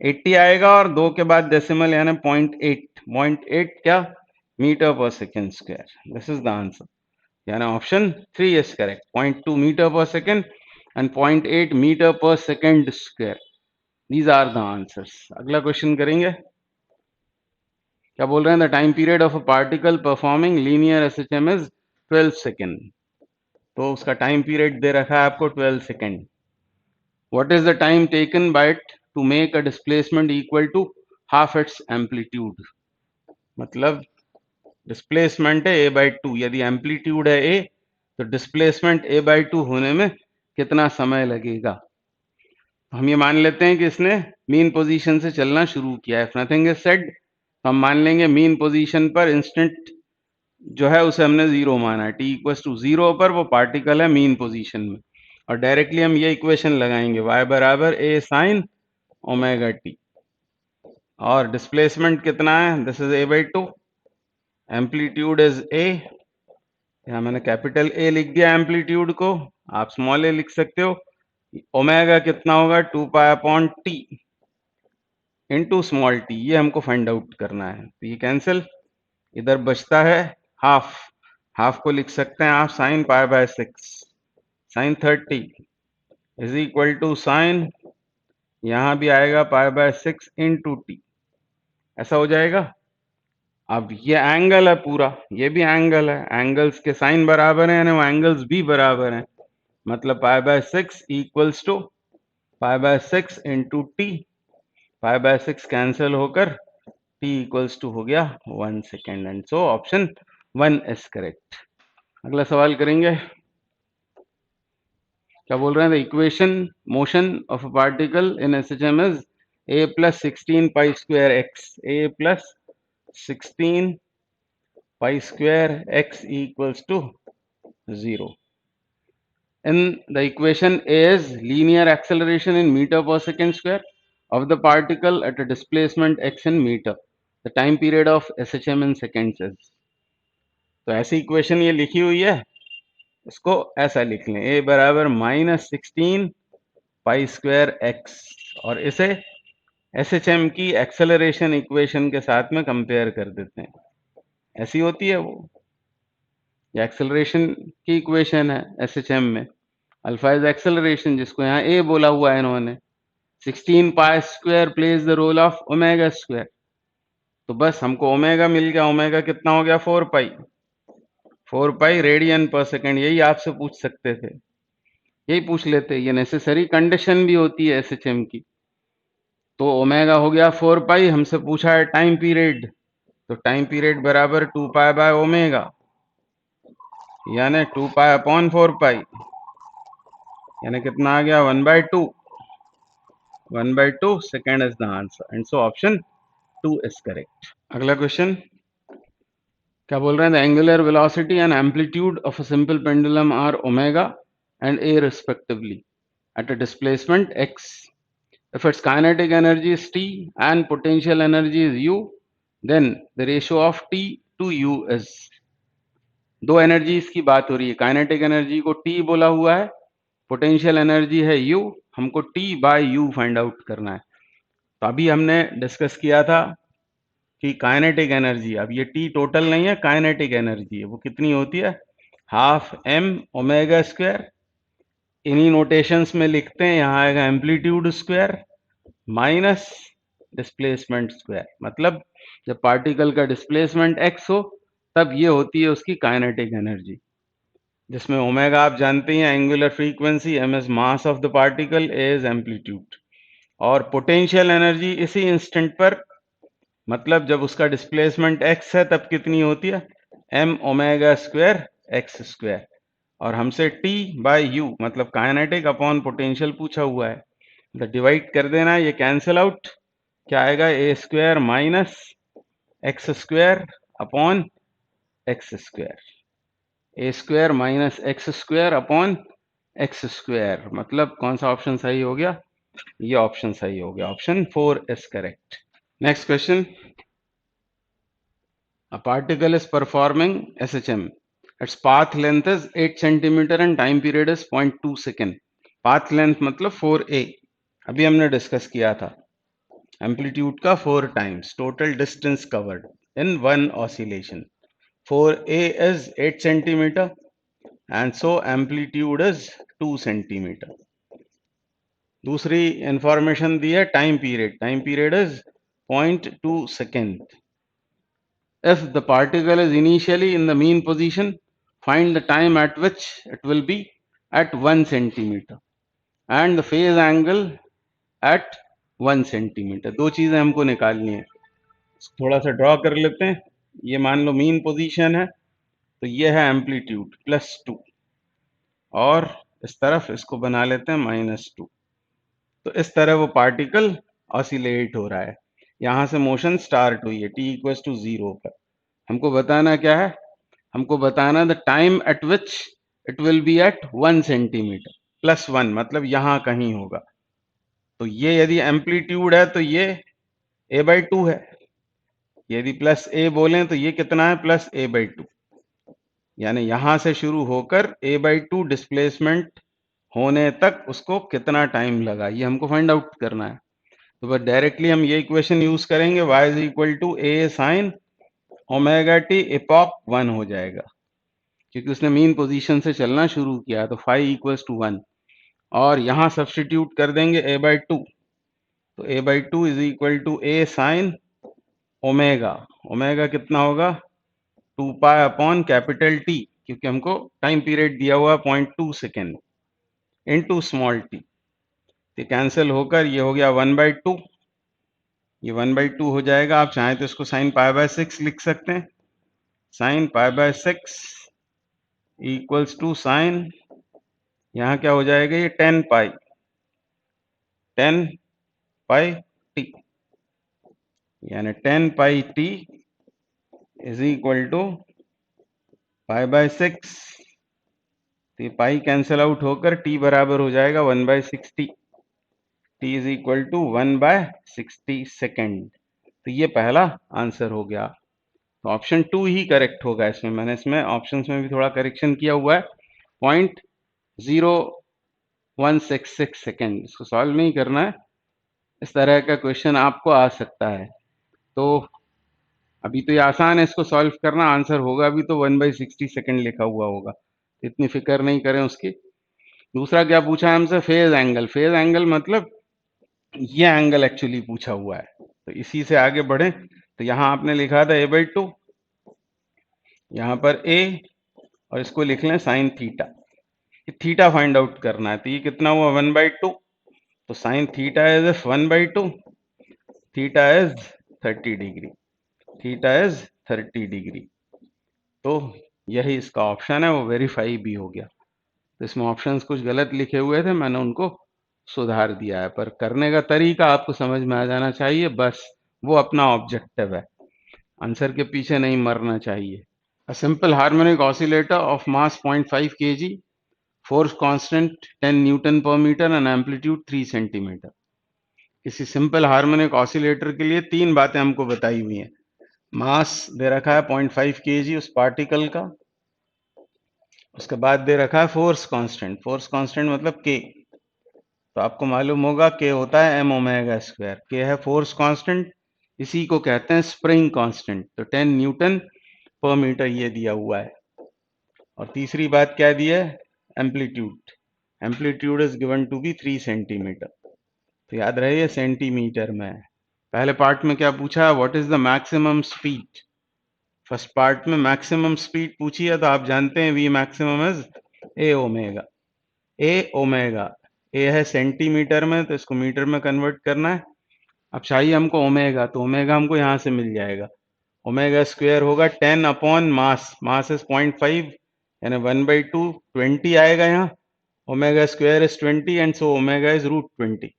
80 आएगा, और 2 के बाद डेसिमल यानी 0.8 क्या, मीटर पर second square. This is the answer, यानी ऑप्शन 3 इज करेक्ट। 0.2 मीटर पर सेकेंड एंड 0.8 मीटर पर second square, these are the answers. अगला क्वेश्चन करेंगे। क्या बोल रहे हैं, the time period of a particle performing linear SHM is 12 second. तो उसका टाइम पीरियड दे रखा है आपको 12 second. What is the time taken by it to make a displacement equal to half its amplitude. मतलब डिस्प्लेसमेंट है a/2, यदि amplitude है a, तो डिस्प्लेसमेंट a/2 होने में कितना समय लगेगा। हम ये मान लेते हैं कि इसने मीन पोजीशन से चलना शुरू किया है। इफ नथिंग इज सेड, तो हम मान लेंगे मीन पोजीशन पर इंस्टेंट जो है उसे हमने 0 माना है। t=0 पर वो पार्टिकल है मीन पोजीशन में, और डायरेक्टली हम ये इक्वेशन लगाएंगे y बराबर a sin ω t, और डिस्प्लेसमेंट कितना है, this is a/2, amplitude is a, यहाँ मैंने कैपिटल A लिख दिया एम्पलीट्यूड को, आप स्मॉल a लिख सकते हो। ओमेगा कितना होगा, 2π/t इंटू स्मॉल t, ये हमको फाइंड आउट करना है। तो ये कैंसिल, इधर बचता है हाफ, हाफ को लिख सकते हैं आप sin π/6, sin 30 is equal to sine, यहाँ भी आएगा π/6 इंटू टी, ऐसा हो जाएगा। अब ये एंगल है पूरा, ये भी एंगल है, एंगल्स के साइन बराबर हैं, यानी वो एंगल्स भी बराबर हैं, मतलब π/6 equals to π/6 into t, π/6 cancel होकर t इक्वल्स टू हो गया 1 second, and so option 1 is correct. अगला सवाल करेंगे। क्या बोल रहे हैं, the equation motion of a particle in SHM is a plus 16 pi square x, a plus 16 pi square x equals to 0. In the equation, a is linear acceleration in meter per second square of the particle at a displacement x in meter. The time period of SHM in seconds is. तो ऐसी equation ये लिखी हुई है, इसको ऐसा लिख लें, a बराबर -16 पाई स्क्वायर x, और इसे SHM की एक्सेलरेशन इक्वेशन के साथ में कंपेयर कर देते हैं। ऐसी होती है वो, ये एक्सेलरेशन की इक्वेशन है SHM में। अल्फा इज एक्सेलरेशन, जिसको यहाँ a बोला हुआ है इन्होंने। 16 pi square plays the role of omega square, तो बस हमको ओमेगा मिल गया। ओमेगा कितना हो गया, 4 पाई रेडियन पर सेकेंड। यही आपसे पूछ सकते थे, यही पूछ लेते, ये नेसेसरी कंडीशन भी होती है SHM की। तो ओमेगा हो गया 4 पाई, हमसे पूछा है टाइम पीरियड, तो टाइम पीरियड बराबर 2π/ओमेगा, यानी 2π/4 पाई, यानी कितना आ गया, 1/2, 1/2 second is the answer, and so option 2 is correct. अगला क्वेश्चन। क्या बोल रहे हैं, the angular velocity and amplitude of a simple pendulum are omega and a respectively at a displacement x. If its kinetic energy is t and potential energy is u, then the ratio of t to u is। दो energies की बात हो रही है, kinetic energy को t बोला हुआ है पोटेंशियल एनर्जी है U, हमको T by U find out करना है। तो अभी हमने डिस्कस किया था कि काइनेटिक एनर्जी, अब ये T टोटल नहीं है, काइनेटिक एनर्जी है, वो कितनी होती है, हाफ m ओमेगा स्क्वायर, इन्हीं नोटेशंस में लिखते हैं, यहाँ आएगा amplitude square minus displacement square. मतलब जब पार्टिकल का डिस्प्लेसमेंट x हो तब ये होती है उसकी काइनेटिक एनर्जी, जिसमें ओमेगा आप जानते हैं angular frequency, m is mass of the particle, a is amplitude. और पोटेंशियल एनर्जी इसी इंस्टेंट पर, मतलब जब उसका डिस्प्लेसमेंट x है तब कितनी होती है, m omega square x square, और हमसे t बाय u मतलब काइनेटिक अपॉन पोटेंशियल पूछा हुआ है, तो डिवाइड कर देना है, ये कैंसिल आउट, क्या आएगा, a square minus X square upon x square, A square minus X square upon x square. मतलब कौन सा ऑप्शन सही हो गया, ये ऑप्शन सही हो गया, option 4 is correct. Next question, a particle is performing SHM, its path length is 8 centimeter and time period is 0.2 second। path length मतलब 4a, अभी हमने डिस्कस किया था, एम्पलीट्यूड का 4 times, total distance covered in one oscillation, 4a is 8 centimeter and so amplitude is 2 centimeter। दूसरी information दी है time period is 0.2 second. If the particle is initially in the mean position, find the time at which it will be at 1 centimeter and the phase angle at 1 centimeter। दो चीजें हमको निकालनी है, थोड़ा सा draw कर लेते हैं। ये मान लो मीन पोजीशन है, तो ये है एम्पलीट्यूड +2, और इस तरफ इसको बना लेते हैं -2। तो इस तरह वो पार्टिकल ऑसिलेट हो रहा है, यहां से मोशन स्टार्ट हुई है t इक्वल टू 0 पर। हमको बताना क्या है, हमको बताना the time at which it will be at 1 centimetre +1, मतलब यहां कहीं होगा। तो ये यदि एम्पलीट्यूड है तो ये a/2 है, यदि +a बोलें तो ये कितना है, +a/2, यानी यहां से शुरू होकर a/2 डिस्प्लेसमेंट होने तक उसको कितना टाइम लगा, ये हमको फाइंड आउट करना है। तो बस डायरेक्टली हम ये इक्वेशन यूज करेंगे, y is equal to a sine omega t epoch 1 हो जाएगा, क्योंकि उसने मीन पोजीशन से चलना शुरू किया, तो फाई इक्वल्स टू 1, और यहां सब्स्टिट्यूट कर देंगे a/2, तो a/2 is equal to a sine omega, omega कितना होगा, 2 पाई अपॉन कैपिटल T, क्योंकि हमको टाइम पीरियड दिया हुआ 0.2 सेकेंड, इनटू स्मॉल t। तो कैंसिल होकर ये हो गया 1/2, ये 1/2 हो जाएगा। आप चाहें तो इसको साइन π/6 लिख सकते हैं, साइन π/6 इक्वल्स टू साइन, यहाँ क्या हो जाएगा, ये 10 पाई t, यानी 10 pi t is equal to π/6। तो ये पाई कैंसिल आउट होकर t बराबर हो जाएगा 1/60, t is equal to 1/60 second. तो ये पहला आंसर हो गया, तो ऑप्शन 2 ही करेक्ट होगा इसमें। मैंने इसमें ऑप्शंस में भी थोड़ा करेक्शन किया हुआ है, 0.0166 सेकेंड, इसको सॉल्व नहीं करना है, इस तरह का क्वेश्चन आपको आ सकता है। तो अभी तो ये आसान है इसको सॉल्व करना, आंसर होगा भी तो 1/60 सेकेंड लिखा हुआ होगा, इतनी फिक्र नहीं करें उसकी। दूसरा क्या पूछा है हमसे, फेज एंगल। फेज एंगल मतलब ये एंगल एक्चुअली पूछा हुआ है, तो इसी से आगे बढ़े। तो यहाँ आपने लिखा था a/2, यहाँ पर a, और इसको लिख लें sine theta, theta find out करना है। तो ये कितना हुआ, 1/2, तो sine theta is 1/2, theta is 30 degree, theta is 30 degree. तो यही इसका ऑप्शन है, वो वेरीफाई भी हो गया। तो इसमें ऑप्शंस कुछ गलत लिखे हुए थे, मैंने उनको सुधार दिया है, पर करने का तरीका आपको समझ में आ जाना चाहिए, बस वो अपना ऑब्जेक्टिव है, आंसर के पीछे नहीं मरना चाहिए। A simple harmonic oscillator of mass 0.5 kg, force constant 10 Newton पर मीटर एंड एम्पलीट्यूड 3 सेंटीमीटर। किसी सिंपल हार्मोनिक ऑसिलेटर के लिए तीन बातें हमको बताई हुई हैं, मास दे रखा है 0.5 kg उस पार्टिकल का, उसके बाद दे रखा है फोर्स कांस्टेंट। फोर्स कांस्टेंट मतलब के, तो आपको मालूम होगा के होता है एम ओमेगा स्क्वायर। के है फोर्स कांस्टेंट, इसी को कहते हैं स्प्रिंग कांस्टेंट। तो 10 न्यूटन पर मीटर ये दिया हुआ है। और तीसरी बात क्या दी है, amplitude. Amplitude is given to be 3 centimetre. तो याद रहे ये सेंटीमीटर में है। पहले पार्ट में क्या पूछा है, what is the maximum speed. First part में मैक्सिमम स्पीड पूछी है, तो आप जानते हैं V maximum is A omega. A omega, A है सेंटीमीटर में, तो इसको मीटर में कन्वर्ट करना है। अब चाहिए हमको ओमेगा, तो ओमेगा हमको यहां से मिल जाएगा। ओमेगा स्क्वायर होगा 10 अपॉन मास, मास इज 0.5 यानी 1/2, 20 आएगा यहाँ। Omega square is 20 and so omega is √20,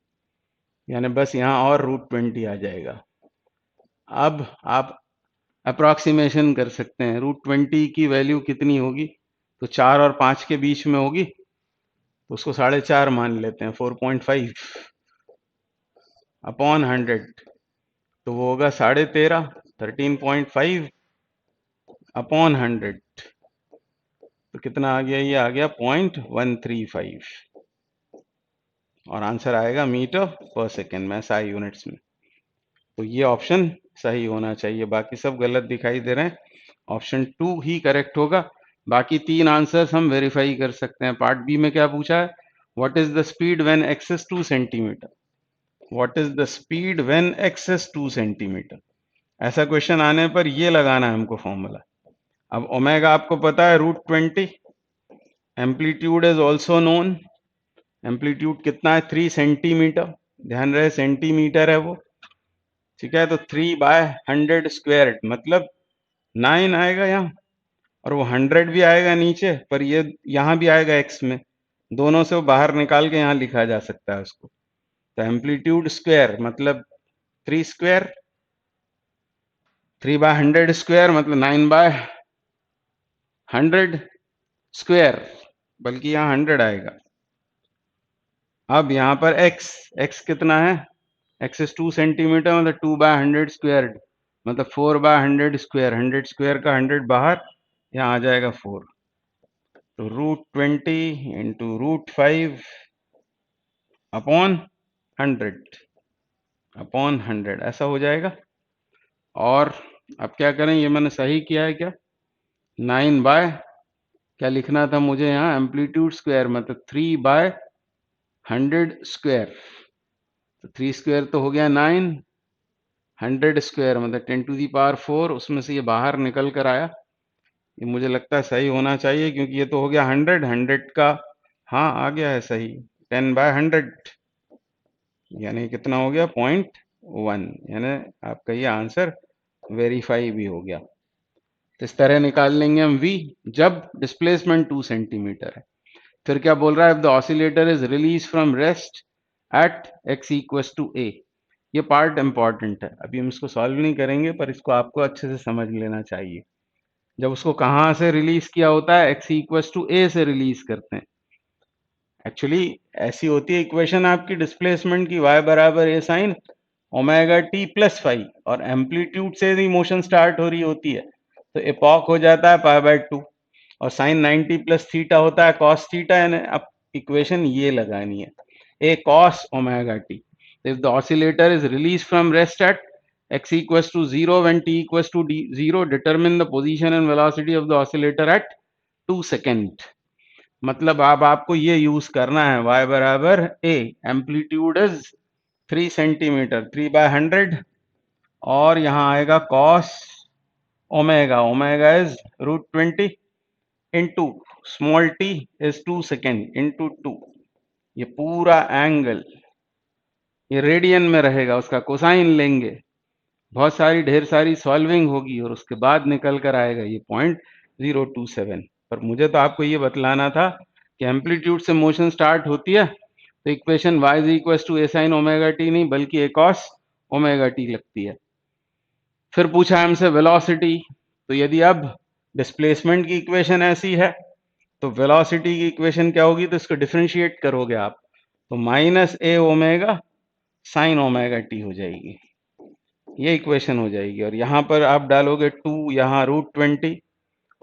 यानी बस यहाँ और √20 आ जाएगा। अब आप अप्रोक्सीमेशन कर सकते हैं, √20 की वैल्यू कितनी होगी, तो 4 और 5 के बीच में होगी, तो उसको 4.5 मान लेते हैं। 4.5 अपॉन 100, तो वो होगा 13.5, 13.5 अपॉन 100, तो कितना आ गया, ये आ गया 0.135, और आंसर आएगा मीटर पर सेकेंड में, SI यूनिट्स में। तो ये ऑप्शन सही होना चाहिए, बाकी सब गलत दिखाई दे रहे हैं। ऑप्शन 2 ही करेक्ट होगा। बाकी 3 आंसर्स हम वेरीफाई कर सकते हैं। पार्ट बी में क्या पूछा है, what is the speed when x is 2 centimetre. What is the speed when x is 2 centimetre. ऐसा क्वेश्चन आने पर ये लगाना है हमको फॉर्मूला। अब ओमेगा आपको पता है √20, amplitude is also known. Amplitude कितना है, 3 सेंटीमीटर, ध्यान रहे सेंटीमीटर है वो, ठीक है। तो 3/100 स्क्वायर मतलब 9 आएगा यहाँ, और वो 100 भी आएगा नीचे, पर ये यहाँ भी आएगा x में, दोनों से वो बाहर निकाल के यहाँ लिखा जा सकता है उसको। तो एम्पलीट्यूड स्क्वायर मतलब 3 स्क्वायर, 3/100 स्क्वायर मतलब 9/100 स्क्वायर, बल्कि यहाँ 100 आएगा। अब यहाँ पर x कितना है, x इज 2 सेंटीमीटर मतलब 2/100 स्क्वायर, मतलब 4/100 स्क्वायर। 100 स्क्वायर का 100 बाहर, यहाँ आ जाएगा 4, तो √20 इंटू √5 अपॉन 100 ऐसा हो जाएगा। और अब क्या करें, ये मैंने सही किया है क्या, 9 बाय क्या लिखना था मुझे यहाँ, एम्पलीट्यूड स्क्वायर मतलब 3/100 स्क्वायर। तो 3 स्क्वायर तो हो गया 9, 100 स्क्वायर मतलब 10⁴, उसमें से ये बाहर निकल कर आया। ये मुझे लगता है सही होना चाहिए, क्योंकि ये तो हो गया 100 का, हाँ आ गया है सही, 10/100 यानी कितना हो गया 0.1, यानी आपका ये आंसर वेरीफाई भी हो गया। तो इस तरह निकाल लेंगे हम v जब डिस्प्लेसमेंट 2 सेंटीमीटर है। फिर क्या बोल रहा है, if the oscillator is release from rest at x equals to a। ये पार्ट इंपॉर्टेंट है, अभी हम इसको सॉल्व नहीं करेंगे, पर इसको आपको अच्छे से समझ लेना चाहिए। जब उसको कहाँ से रिलीज किया होता है, x इक्वल्स टू a से रिलीज करते हैं। एक्चुअली ऐसी होती है इक्वेशन आपकी डिस्प्लेसमेंट की, y बराबर a sine omega t plus phi, और एम्पलीट्यूड से ही मोशन स्टार्ट हो रही होती है, तो एपॉक हो जाता है π/2, और साइन 90 प्लस थीटा होता है कॉस थीटा। यानी अब इक्वेशन ये लगानी है, a cos omega t। If the oscillator is release from rest at x equals to 0 when t equals to 0, determine the position and velocity of the oscillator at 2 second. मतलब अब आपको ये use करना है, y बराबर a, amplitude is 3 centimetre, 3/100, और यहाँ आएगा cos omega, omega is √20 into small t is 2 second into 2। ये पूरा एंगल ये रेडियन में रहेगा, उसका कोसाइन लेंगे, बहुत सारी ढेर सारी सॉल्विंग होगी, और उसके बाद निकल कर आएगा ये 0.027। पर मुझे तो आपको ये बतलाना था कि एम्पलीट्यूड से मोशन स्टार्ट होती है, तो equation y is equal to a sin omega t नहीं बल्कि a cos ओमेगा t लगती है। फिर पूछा हमसे वेलोसिटी, तो यदि अब डिस्प्लेसमेंट की इक्वेशन ऐसी है, तो वेलोसिटी की इक्वेशन क्या होगी, तो इसको डिफरेंशिएट करोगे आप, तो -a omega sine omega t हो जाएगी, ये इक्वेशन हो जाएगी। और यहाँ पर आप डालोगे 2, यहाँ √20,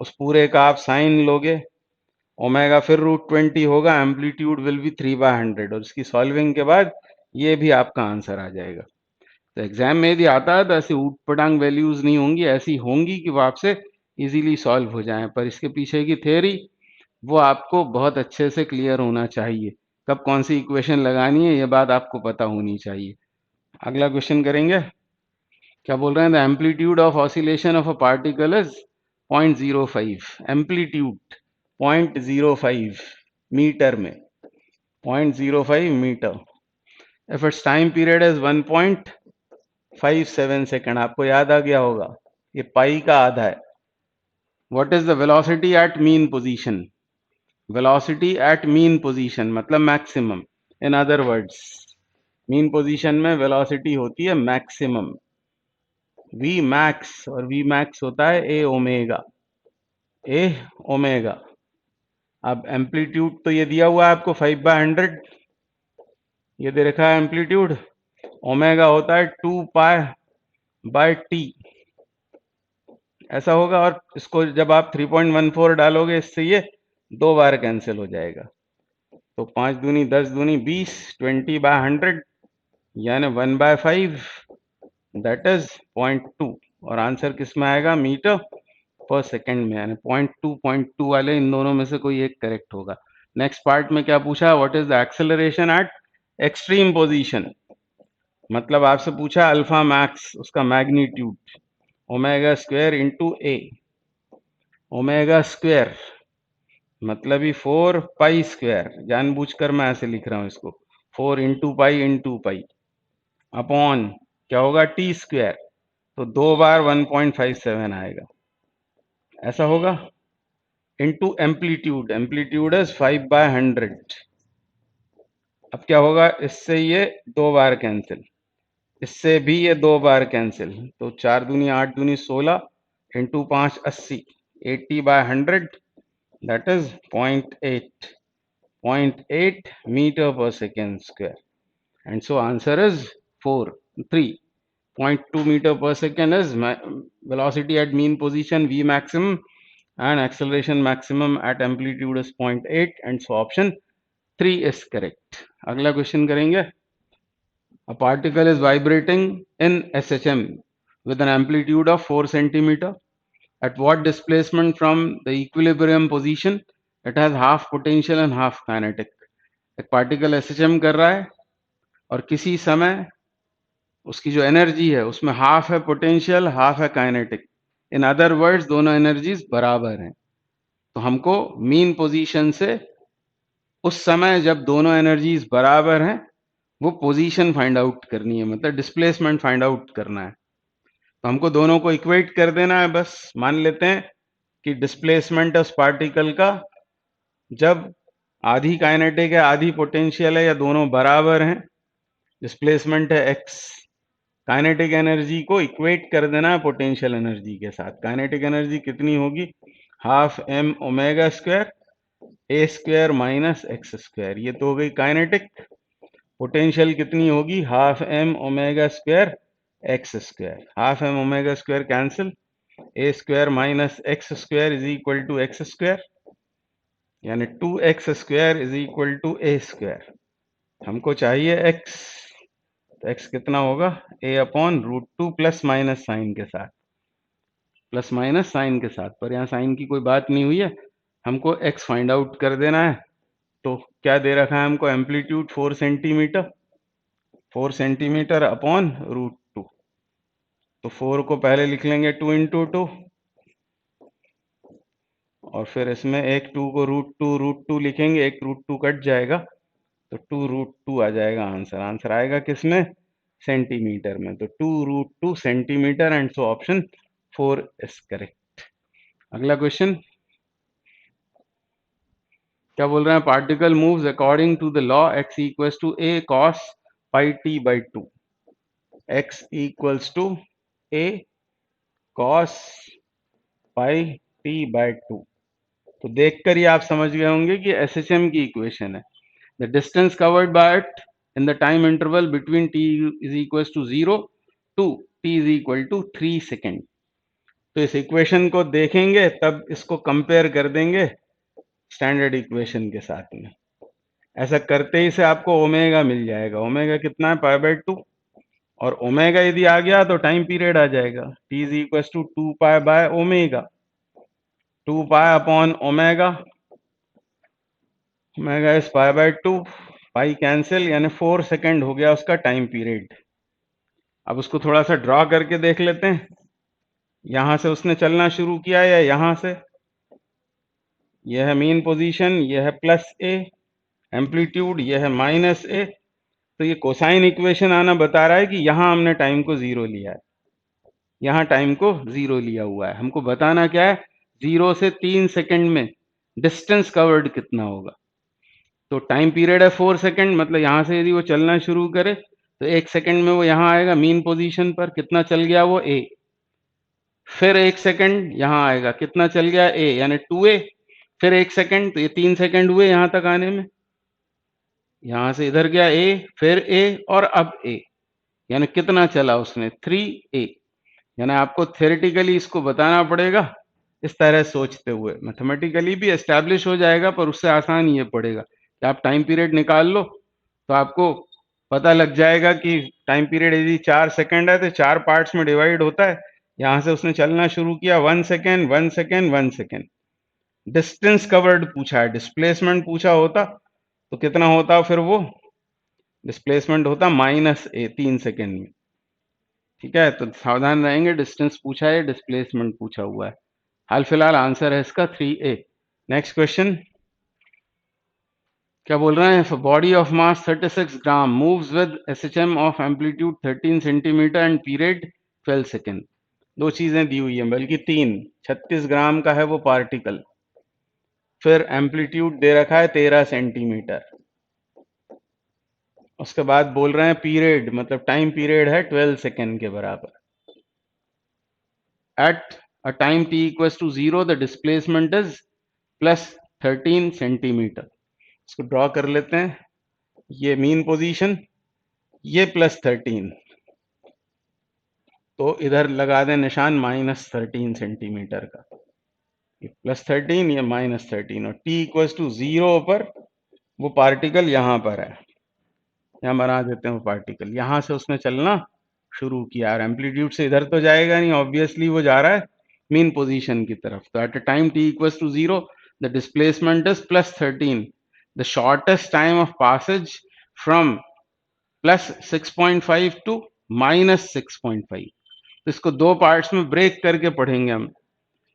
उस पूरे का आप साइन लोगे, ओमेगा फिर √20 होगा, एम्पलीट्यूड विल बी 3/100, और इसकी सॉल्विंग के बाद ये भी आपका आंसर आ जाएगा। तो एग्जाम में यदि आता है तो ऐसी ऊट पटांग वैल्यूज नहीं होंगी, ऐसी होंगी कि वो आपसे इजीली सॉल्व हो जाएं, पर इसके पीछे की थ्योरी वो आपको बहुत अच्छे से क्लियर होना चाहिए। कब कौन सी इक्वेशन लगानी है ये बात आपको पता होनी चाहिए। अगला क्वेश्चन करेंगे। क्या बोल रहे हैं? The amplitude of oscillation of a particle is 0.05, amplitude 0.05 metre में, 0.05 metre. If it's time period is 1.57 second, आपको याद आ गया होगा ये पाई का आधा है। What is the velocity at mean position? Velocity at mean position मतलब maximum. In other words, mean position में वेलोसिटी होती है मैक्सिमम, वी मैक्स, और वी मैक्स होता है ए ओमेगा, ए ओमेगा। अब एम्पलीट्यूड तो ये दिया हुआ है आपको 5/100, ये दे रखा है एम्पलीट्यूड। ओमेगा होता है 2π/t, ऐसा होगा। और इसको जब आप 3.14 डालोगे इससे ये 2 बार कैंसिल हो जाएगा। तो 5 दूनी 10 दूनी 20, 20/100 यानी 1/5, दैट इज 0.2, और आंसर किस में आएगा? मीटर पर सेकेंड में, यानी 0.2 वाले इन दोनों में से कोई एक करेक्ट होगा। नेक्स्ट पार्ट में क्या पूछा? What is the acceleration at extreme position, मतलब आपसे पूछा अल्फा मैक्स, उसका मैग्नीट्यूड ओमेगा स्क्वायर इंटू ए। ओमेगा स्क्वायर मतलब ही 4π², जानबूझकर मैं ऐसे लिख रहा हूं इसको, 4 × π अपॉन क्या होगा? t², तो 2 बार 1.57 आएगा, ऐसा होगा। Into amplitude, amplitude is 5/100। अब क्या होगा? इससे ये 2 बार कैंसिल, इससे भी ये 2 बार कैंसिल, तो 4 दूनी 8 दूनी 16 into 5 80, 80/100, that is 0.8 meter per second square, and so answer is 3.2 meter per second is velocity at mean position v maximum, and acceleration maximum at amplitude is 0.8, and so option 3 is correct. अगला question करेंगे। A particle is vibrating in SHM with an amplitude of 4 centimeter. At what displacement from the equilibrium position it has half potential and half kinetic? एक particle SHM कर रहा है और किसी समय उसकी जो एनर्जी है उसमें हाफ है पोटेंशियल, हाफ है काइनेटिक। इन अदर वर्ड्स दोनों एनर्जीज बराबर हैं। तो हमको मीन पोजीशन से उस समय जब दोनों एनर्जीज बराबर हैं वो पोजीशन फाइंड आउट करनी है, मतलब डिस्प्लेसमेंट फाइंड आउट करना है। तो हमको दोनों को इक्वेट कर देना है। बस मान लेते हैं कि डिस्प्लेसमेंट उस पार्टिकल का जब आधी काइनेटिक है आधी पोटेंशियल है या दोनों बराबर हैं, डिस्प्लेसमेंट है x, काइनेटिक एनर्जी को इक्वेट कर देना है पोटेंशियल एनर्जी के साथ। काइनेटिक एनर्जी कितनी होगी? Half m omega square a square minus x square, ये तो हो गई काइनेटिक। पोटेंशियल कितनी होगी? Half m omega square x square, half m omega square cancel, a square minus x square is equal to x square, यानी 2x square is equal to a square. हमको चाहिए x, तो x कितना होगा? a upon √2 plus minus sine के साथ, plus minus sine के साथ, पर यहाँ साइन की कोई बात नहीं हुई है, हमको x फाइंड आउट कर देना है। तो क्या दे रखा है हमको? एम्पलीट्यूड 4 सेंटीमीटर, 4 सेंटीमीटर अपॉन √2, तो 4 को पहले लिख लेंगे 2 × 2, और फिर इसमें एक 2 को √2 लिखेंगे, एक √2 कट जाएगा, तो 2 √2 आ जाएगा आंसर। आंसर आएगा किसमें? सेंटीमीटर में। तो 2 √2 centimetre, and so option 4 is correct. अगला क्वेश्चन क्या बोल रहे हैं? Particle moves according to the law x equals to a cos πt/2, x equals to a cos πt/2। तो देखकर ही आप समझ गए होंगे कि SHM की इक्वेशन है। The distance covered by it in the time interval between t is equals to 0 to t is equal to 3 second. तो इस इक्वेशन को देखेंगे तब इसको कंपेयर कर देंगे स्टैंडर्ड इक्वेशन के साथ में। ऐसा करते ही से आपको ओमेगा मिल जाएगा। ओमेगा कितना है? पाई बाय 2। और ओमेगा यदि आ गया तो टाइम पीरियड आ जाएगा। T is equal to 2 pi by omega, 2 pi upon omega, omega is pi by 2, pi cancel, यानी 4 सेकेंड हो गया उसका टाइम पीरियड। अब उसको थोड़ा सा ड्रॉ करके देख लेते हैं। यहां से उसने चलना शुरू किया या यहां से? यह है मीन पोजीशन, यह है प्लस ए, एम्पलीट्यूड यह है माइनस ए। तो ये कोसाइन इक्वेशन आना बता रहा है कि यहां हमने टाइम को जीरो लिया है, यहां टाइम को जीरो लिया हुआ है। हमको बताना क्या है? 0 से 3 सेकंड में डिस्टेंस कवर्ड कितना होगा। तो टाइम पीरियड है 4 सेकंड, मतलब यहां से यदि वो चलना शुरू करे तो 1 सेकंड में वो यहां आएगा मीन पोजीशन पर। कितना चल गया वो? ए। फिर 1 सेकंड यहां आएगा, कितना चल गया? ए, यानी 2a। फिर 1 सेकंड, तो ये 3 सेकंड हुए यहां तक आने में। यहां से इधर गया ए, फिर ए, और अब ए, यानी कितना चला उसने? 3a। यानी आपको थ्योरेटिकली इसको बताना पड़ेगा इस तरह सोचते हुए। मैथमेटिकली भी एस्टैब्लिश हो जाएगा, पर उससे आसान ये पड़ेगा कि आप टाइम पीरियड निकाल लो तो आपको पता लग जाएगा कि टाइम पीरियड यदि 4 सेकंड है तो 4 पार्ट्स में डिवाइड होता है। यहां से उसने चलना शुरू किया 1 second, 1 second, 1 second. Distance covered पूछा है, डिस्प्लेसमेंट पूछा होता तो कितना होता? फिर वो डिस्प्लेसमेंट होता -a 3 सेकेंड में। ठीक है, तो सावधान रहेंगे। डिस्टेंस पूछा है, डिस्प्लेसमेंट पूछा हुआ है। हाल फिलहाल आंसर है इसका 3a। नेक्स्ट क्वेश्चन क्या बोल रहे हैं? Body of mass 36 gram moves with SHM of amplitude 13 centimetre and period 12 second. दो चीजें दी हुई हैं, बल्कि तीन। 36 ग्राम का है वो पार्टिकल, फिर एम्पलीट्यूड दे रखा है 13 सेंटीमीटर, उसके बाद बोल रहे हैं पीरियड, मतलब टाइम पीरियड है 12 सेकेंड के बराबर। At a time t equals to 0 the displacement is plus 13 centimetre. इसको ड्रॉ कर लेते हैं। ये मीन पोजीशन, ये प्लस 13, तो इधर लगा दें निशान -13 सेंटीमीटर का। ये +13, ये -13, और t इक्वल्स टू 0 पर वो पार्टिकल यहां पर है। यहाँ बना देते हैं वो पार्टिकल। यहां से उसने चलना शुरू किया, और एम्पलीट्यूड से इधर तो जाएगा नहीं, ऑब्वियसली वो जा रहा है मीन पोजीशन की तरफ। तो at a time t equals to 0 the displacement is +13। The shortest time of passage from +6.5 to -6.5। तो इसको दो पार्ट्स में ब्रेक करके पढ़ेंगे हम।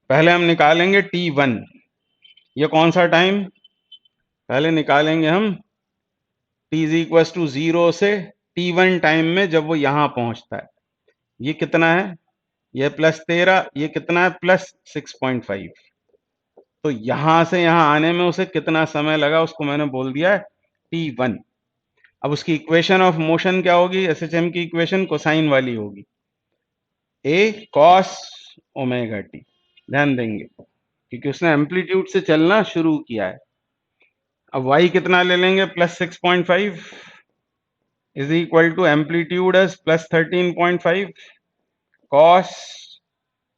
पहले हम निकालेंगे t1। ये कौन सा टाइम? पहले निकालेंगे हम t इज इक्वल टू 0 से t1 टाइम में, जब वो यहां पहुंचता है। ये कितना है? ये +13, ये कितना है? +6.5। तो यहां से यहां आने में उसे कितना समय लगा, उसको मैंने बोल दिया है t1। अब उसकी इक्वेशन ऑफ मोशन क्या होगी? एसएचएम की इक्वेशन कोसाइन वाली होगी, a cos ओमेगा t। ध्यान देंगे क्योंकि उसने एम्पलीट्यूड से चलना शुरू किया है। अब y कितना ले लेंगे? +6.5 is equal to amplitude as +13.5 cos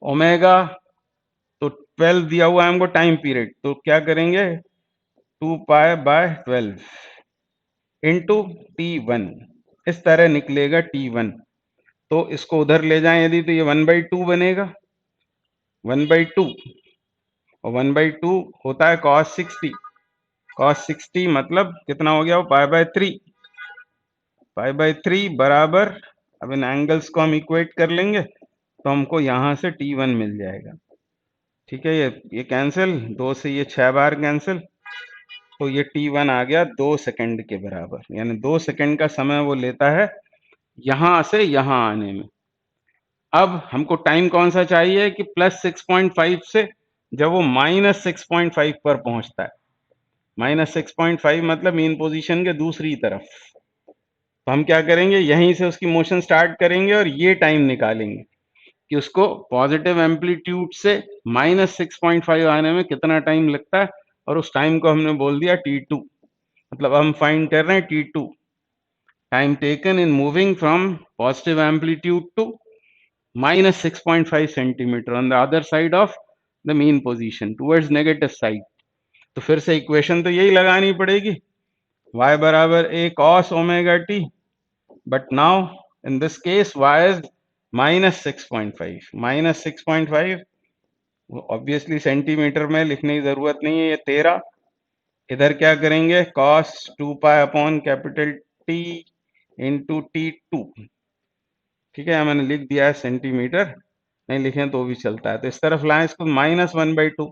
omega, तो 12 दिया हुआ है हमको टाइम पीरियड, तो क्या करेंगे? 2π/12 इंटू t1। इस तरह निकलेगा t1। तो इसको उधर ले जाएं यदि, तो ये 1/2 बनेगा, 1/2, और 1/2 होता है cos 60। cos 60 मतलब कितना हो गया? वो π/3, π/3 बराबर, अब इन एंगल्स को हम इक्वेट कर लेंगे तो हमको यहां से t1 मिल जाएगा। ठीक है, ये कैंसिल, 2 से ये 6 बार कैंसिल, तो ये t1 आ गया 2 सेकंड के बराबर। यानी 2 सेकंड का समय वो लेता है यहां से यहां आने में। अब हमको टाइम कौन सा चाहिए? कि +6.5 से जब वो -6.5 पर पहुंचता है। -6.5 मतलब मीन पोजीशन के दूसरी तरफ। तो हम क्या करेंगे? यहीं से उसकी मोशन स्टार्ट करेंगे और ये टाइम निकालेंगे कि उसको पॉजिटिव एम्पलीट्यूड से -6.5 आने में कितना टाइम लगता है, और उस टाइम को हमने बोल दिया t2। मतलब हम फाइंड कर रहे हैं t2, time taken in moving from positive amplitude to -6.5 centimetre on the other side of the mean position towards negative side। तो फिर से इक्वेशन तो यही लगानी पड़ेगी, y बराबर a cos omega t, but now in this case y is -6.5, -6.5 obviously centimetre में लिखने की जरूरत नहीं है, ये 13। इधर क्या करेंगे, cos 2 pi upon capital T into T2, ठीक है, मैंने लिख दिया है सेंटीमीटर, नहीं लिखें तो भी चलता है। तो इस तरफ लाएं इसको -1/2,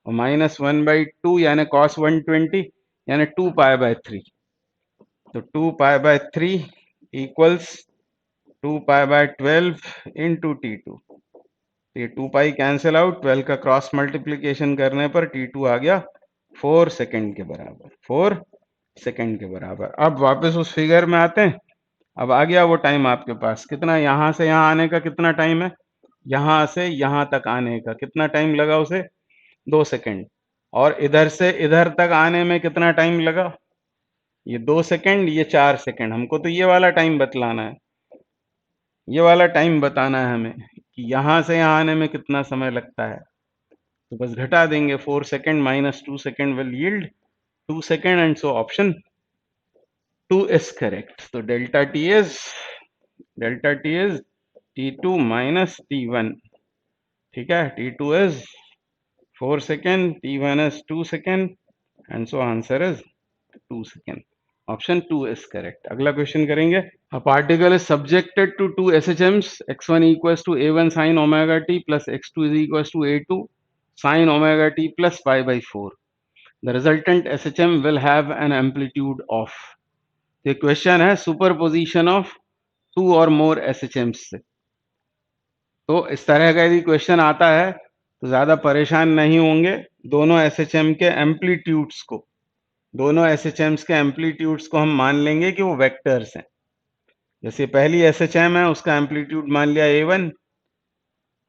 और -1/2 यानी cos 120 यानी 2 पाई बाय 3, तो 2 pi by 3 equals 2 pi bye 12 into T2। तो ये 2 पाई कैंसिल आउट, 12 का क्रॉस मल्टीप्लीकेशन करने पर T2 आ गया 4 सेकंड के बराबर, 4 सेकंड के बराबर। अब वापस उस फिगर में आते हैं। अब आ गया वो टाइम आपके पास, कितना, यहां से यहां आने का कितना टाइम है, यहां से यहां तक आने का कितना टाइम लगा उसे, 2 सेकंड। और इधर से इधर तक आने में कितना टाइम लगा, ये 2 सेकंड, ये 4 सेकंड। हमको तो ये वाला टाइम बतलाना है, ये वाला टाइम बताना है हमें कि यहां से यहां आने में कितना समय लगता है। तो बस घटा देंगे, 4 second minus 2 second will yield 2 second, and so option 2 is correct. So delta t is t2 minus t1, ठीक है, t2 is 4 second, t1 is 2 second, and so answer is 2 second. Option 2 is correct. अगला question करेंगे। A particle is subjected to two SHMs, x1 equals to a1 sin omega t plus x2 is equals to a2 sin omega t plus pi by 4. The resultant SHM will have an amplitude of, ये question है superposition of to और मोर SHM से। तो इस तरह का यदि question आता है तो ज्यादा परेशान नहीं होंगे, दोनों एसएचएम के एम्पलीट्यूड्स को, दोनों एसएचएम्स के एम्पलीट्यूड्स को हम मान लेंगे कि वो वेक्टर्स हैं। जैसे पहली एसएचएम है, उसका एम्पलीट्यूड मान लिया a1,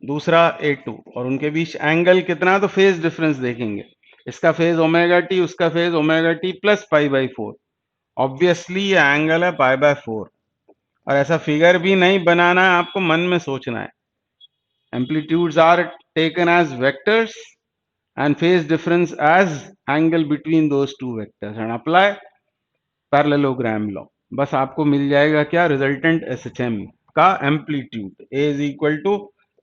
दूसरा a2, और उनके बीच एंगल कितना, तो फेज डिफरेंस देखेंगे, इसका फेज ओमेगा टी, उसका phase omega t plus pi by 4। Obviously ये एंगल है पाई बाय 4, और ऐसा फिगर भी नहीं बनाना है, आपको मन में सोचना है। Amplitudes are taken as vectors and phase difference as angle between those two vectors, and apply parallelogram law. बस आपको मिल जाएगा क्या, रिजल्टेंट एसएचएम का amplitude A is equal to,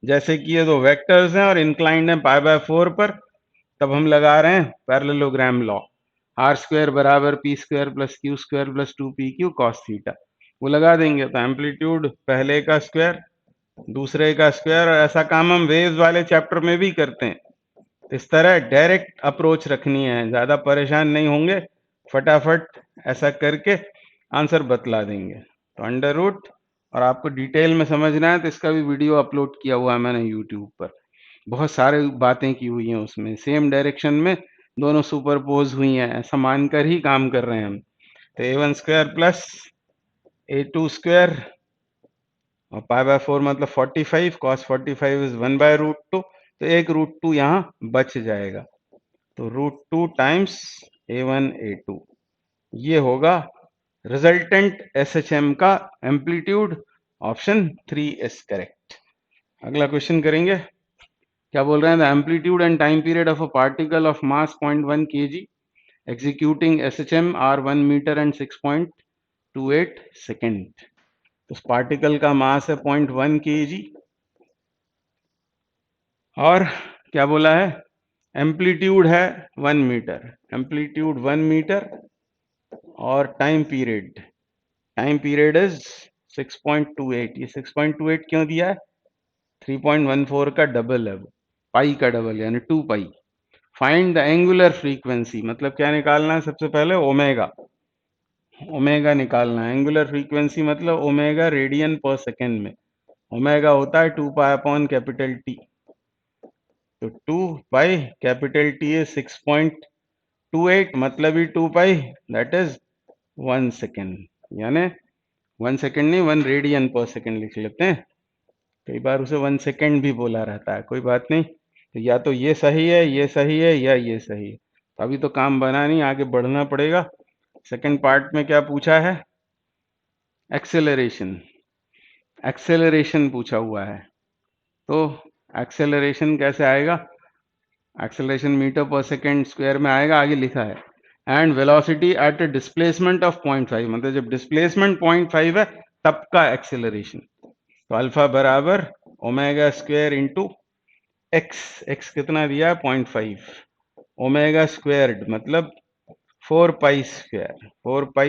जैसे कि ये दो वेक्टर्स हैं और इंक्लाइंड है पाई बाय 4 पर, तब हम लगा रहे हैं पैरेललोग्राम लॉ, आर स्क्वायर बराबर P square plus Q square plus 2pq cos theta, वो लगा देंगे। तो एम्पलीट्यूड पहले का स्क्वायर, दूसरे का स्क्वायर, और ऐसा काम हम वेव्स वाले चैप्टर में भी करते हैं। इस तरह डायरेक्ट अप्रोच रखनी है, ज्यादा परेशान नहीं होंगे, फटाफट ऐसा करके आंसर बतला देंगे। तो अंडर रूट, और आपको डिटेल में समझना है तो इसका भी वीडियो अपलोड किया हुआ है मैंने यूट्यूब पर, बहुत सारे बातें की हुई हैं उसमें, सेम डायरेक्शन में दोनों सुपरपोज हुई हैं, ऐसा मानकर ही काम कर रहे हैं हम। तो a1 square plus a2 square और पाई बाय 4 मतलब 45, cos 45 इज 1/√2, तो एक √2 यहाँ बच जाएगा, तो √2 टाइम्स a1 a2, ये होगा रिजल्टेंट एसएचएम का एम्पलीट्यूड। Option 3 is correct. अगला क्वेश्चन करेंगे। क्या बोल रहे हैं, the amplitude and time period of a particle of mass 0.1 kg executing SHM are 1 metre and 6.28 second. तो उस पार्टिकल का मास है 0.1 kg, और क्या बोला है, एम्पलीट्यूड है 1 मीटर, एम्पलीट्यूड 1 मीटर, और टाइम पीरियड इज 6.28। ये 6.28 क्यों दिया है, 3.14 का डबल है, पाई का डबल यानी 2 पाई। फाइंड द एंगुलर फ्रीक्वेंसी, मतलब क्या निकालना है, सबसे पहले ओमेगा निकालना है। एंगुलर फ्रीक्वेंसी मतलब ओमेगा रेडियन पर सेकेंड में, ओमेगा होता है 2 पाई अपॉन कैपिटल टी, तो 2 पाई कैपिटल टी is 6.28, मतलब ही 2 पाई, दैट इज 1 सेकेंड, यानी 1 सेकेंड नहीं 1 रेडियन पर सेकेंड लिख लेते हैं, कई बार उसे 1 सेकेंड भी बोला रहता है, कोई बात नहीं। तो या तो ये सही है, ये सही है, या ये सही है। तो अभी तो काम बना नहीं, आगे बढ़ना पड़ेगा। सेकंड पार्ट में क्या पूछा है, एक्सेलरेशन पूछा हुआ है। तो एक्सेलरेशन कैसे आएगा, एक्सेलरेशन मीटर पर सेकेंड स्क्वायर में आएगा, आगे लिखा है। And velocity at a displacement of 0.5, मतलब जब डिस्प्लेसमेंट 0.5 है तब का एक्सेलरेशन। तो अल्फा बराबर ओमेगा स्क्वायर इंटू एक्स कितना दिया है 0.5, ओमेगा स्क्वायर्ड मतलब 4 pi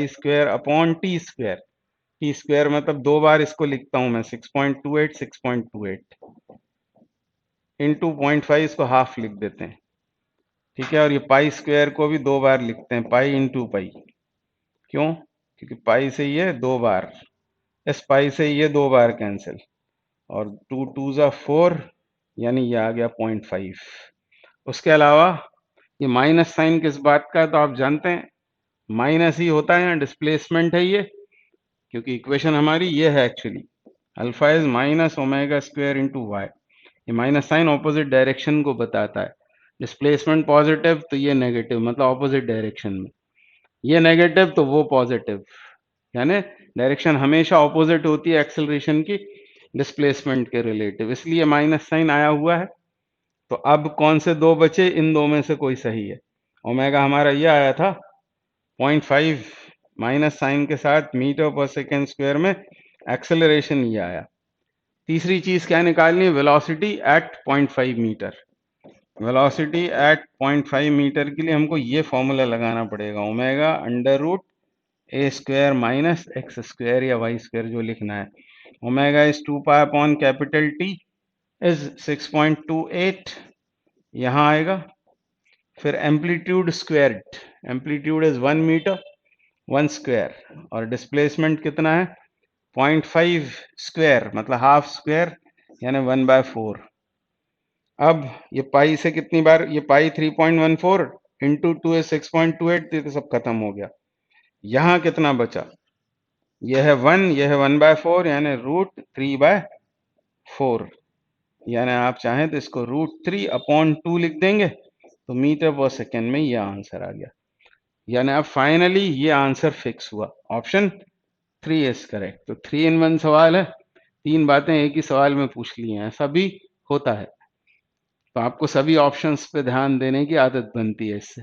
square upon T square मतलब 2 बार इसको लिखता हूं मैं 6.28 इंटू 0.5, इसको हाफ लिख देते हैं, ठीक है। और ये पाई स्क्वायर को भी 2 बार लिखते हैं, पाई इंटू पाई। क्यों? क्योंकि पाई से ये 2 बार, इस पाई से ये 2 बार कैंसिल, और 2 2 ज़ा 4, यानी ये आ गया 0.5। उसके अलावा ये माइनस साइन किस बात का है तो आप जानते हैं, माइनस ही होता है, यहाँ डिस्प्लेसमेंट है ये, क्योंकि इक्वेशन हमारी ये है actually, alpha is minus omega square into Y. ये माइनस साइन ऑपोजिट डायरेक्शन को बताता है, डिस्प्लेसमेंट पॉजिटिव तो ये नेगेटिव, मतलब ऑपोजिट डायरेक्शन में, ये नेगेटिव तो वो पॉजिटिव, यानी डायरेक्शन हमेशा ऑपोजिट होती है एक्सेलरेशन की डिस्प्लेसमेंट के रिलेटिव, इसलिए माइनस साइन आया हुआ है। तो अब कौन से दो बचे? इन दो में से कोई सही है। ओमेगा हमारा ये आया था 0.5 माइनस साइन के साथ मीटर पर सेकेंड स्क्वायर में, एक्सेलरेशन ये आया। तीसरी चीज क्या निकालनी है? Velocity at 0.5 metre. Velocity at 0.5 metre के लिए हमको ये फॉर्मूला लगाना पड़ेगा, omega under root A square minus X square या वाई स्क्वायर, जो लिखना है। Omega is 2 pi upon capital T is 6.28, यहां आएगा। फिर amplitude squared, amplitude is 1 metre 1 square, और डिस्प्लेसमेंट कितना है 0.5 स्क्वायर मतलब हाफ स्क्वायर, यानी 1/4। अब ये पाई से कितनी बार, ये पाई 3.14 इंटू 2 है 6.28, तो सब खत्म हो गया। यहां कितना बचा? यह है 1, यह है 1/4, यानी √3/4, यानी आप चाहें तो इसको √3/2 लिख देंगे, तो मीटर पर सेकेंड में ये आंसर आ गया। यानी अब फाइनली ये आंसर फिक्स हुआ, ऑप्शन 3 इज करेक्ट। तो 3 in 1 सवाल है, 3 बातें एक ही सवाल में पूछ ली हैं, ऐसा भी होता है। तो आपको सभी ऑप्शंस पे ध्यान देने की आदत बनती है इससे।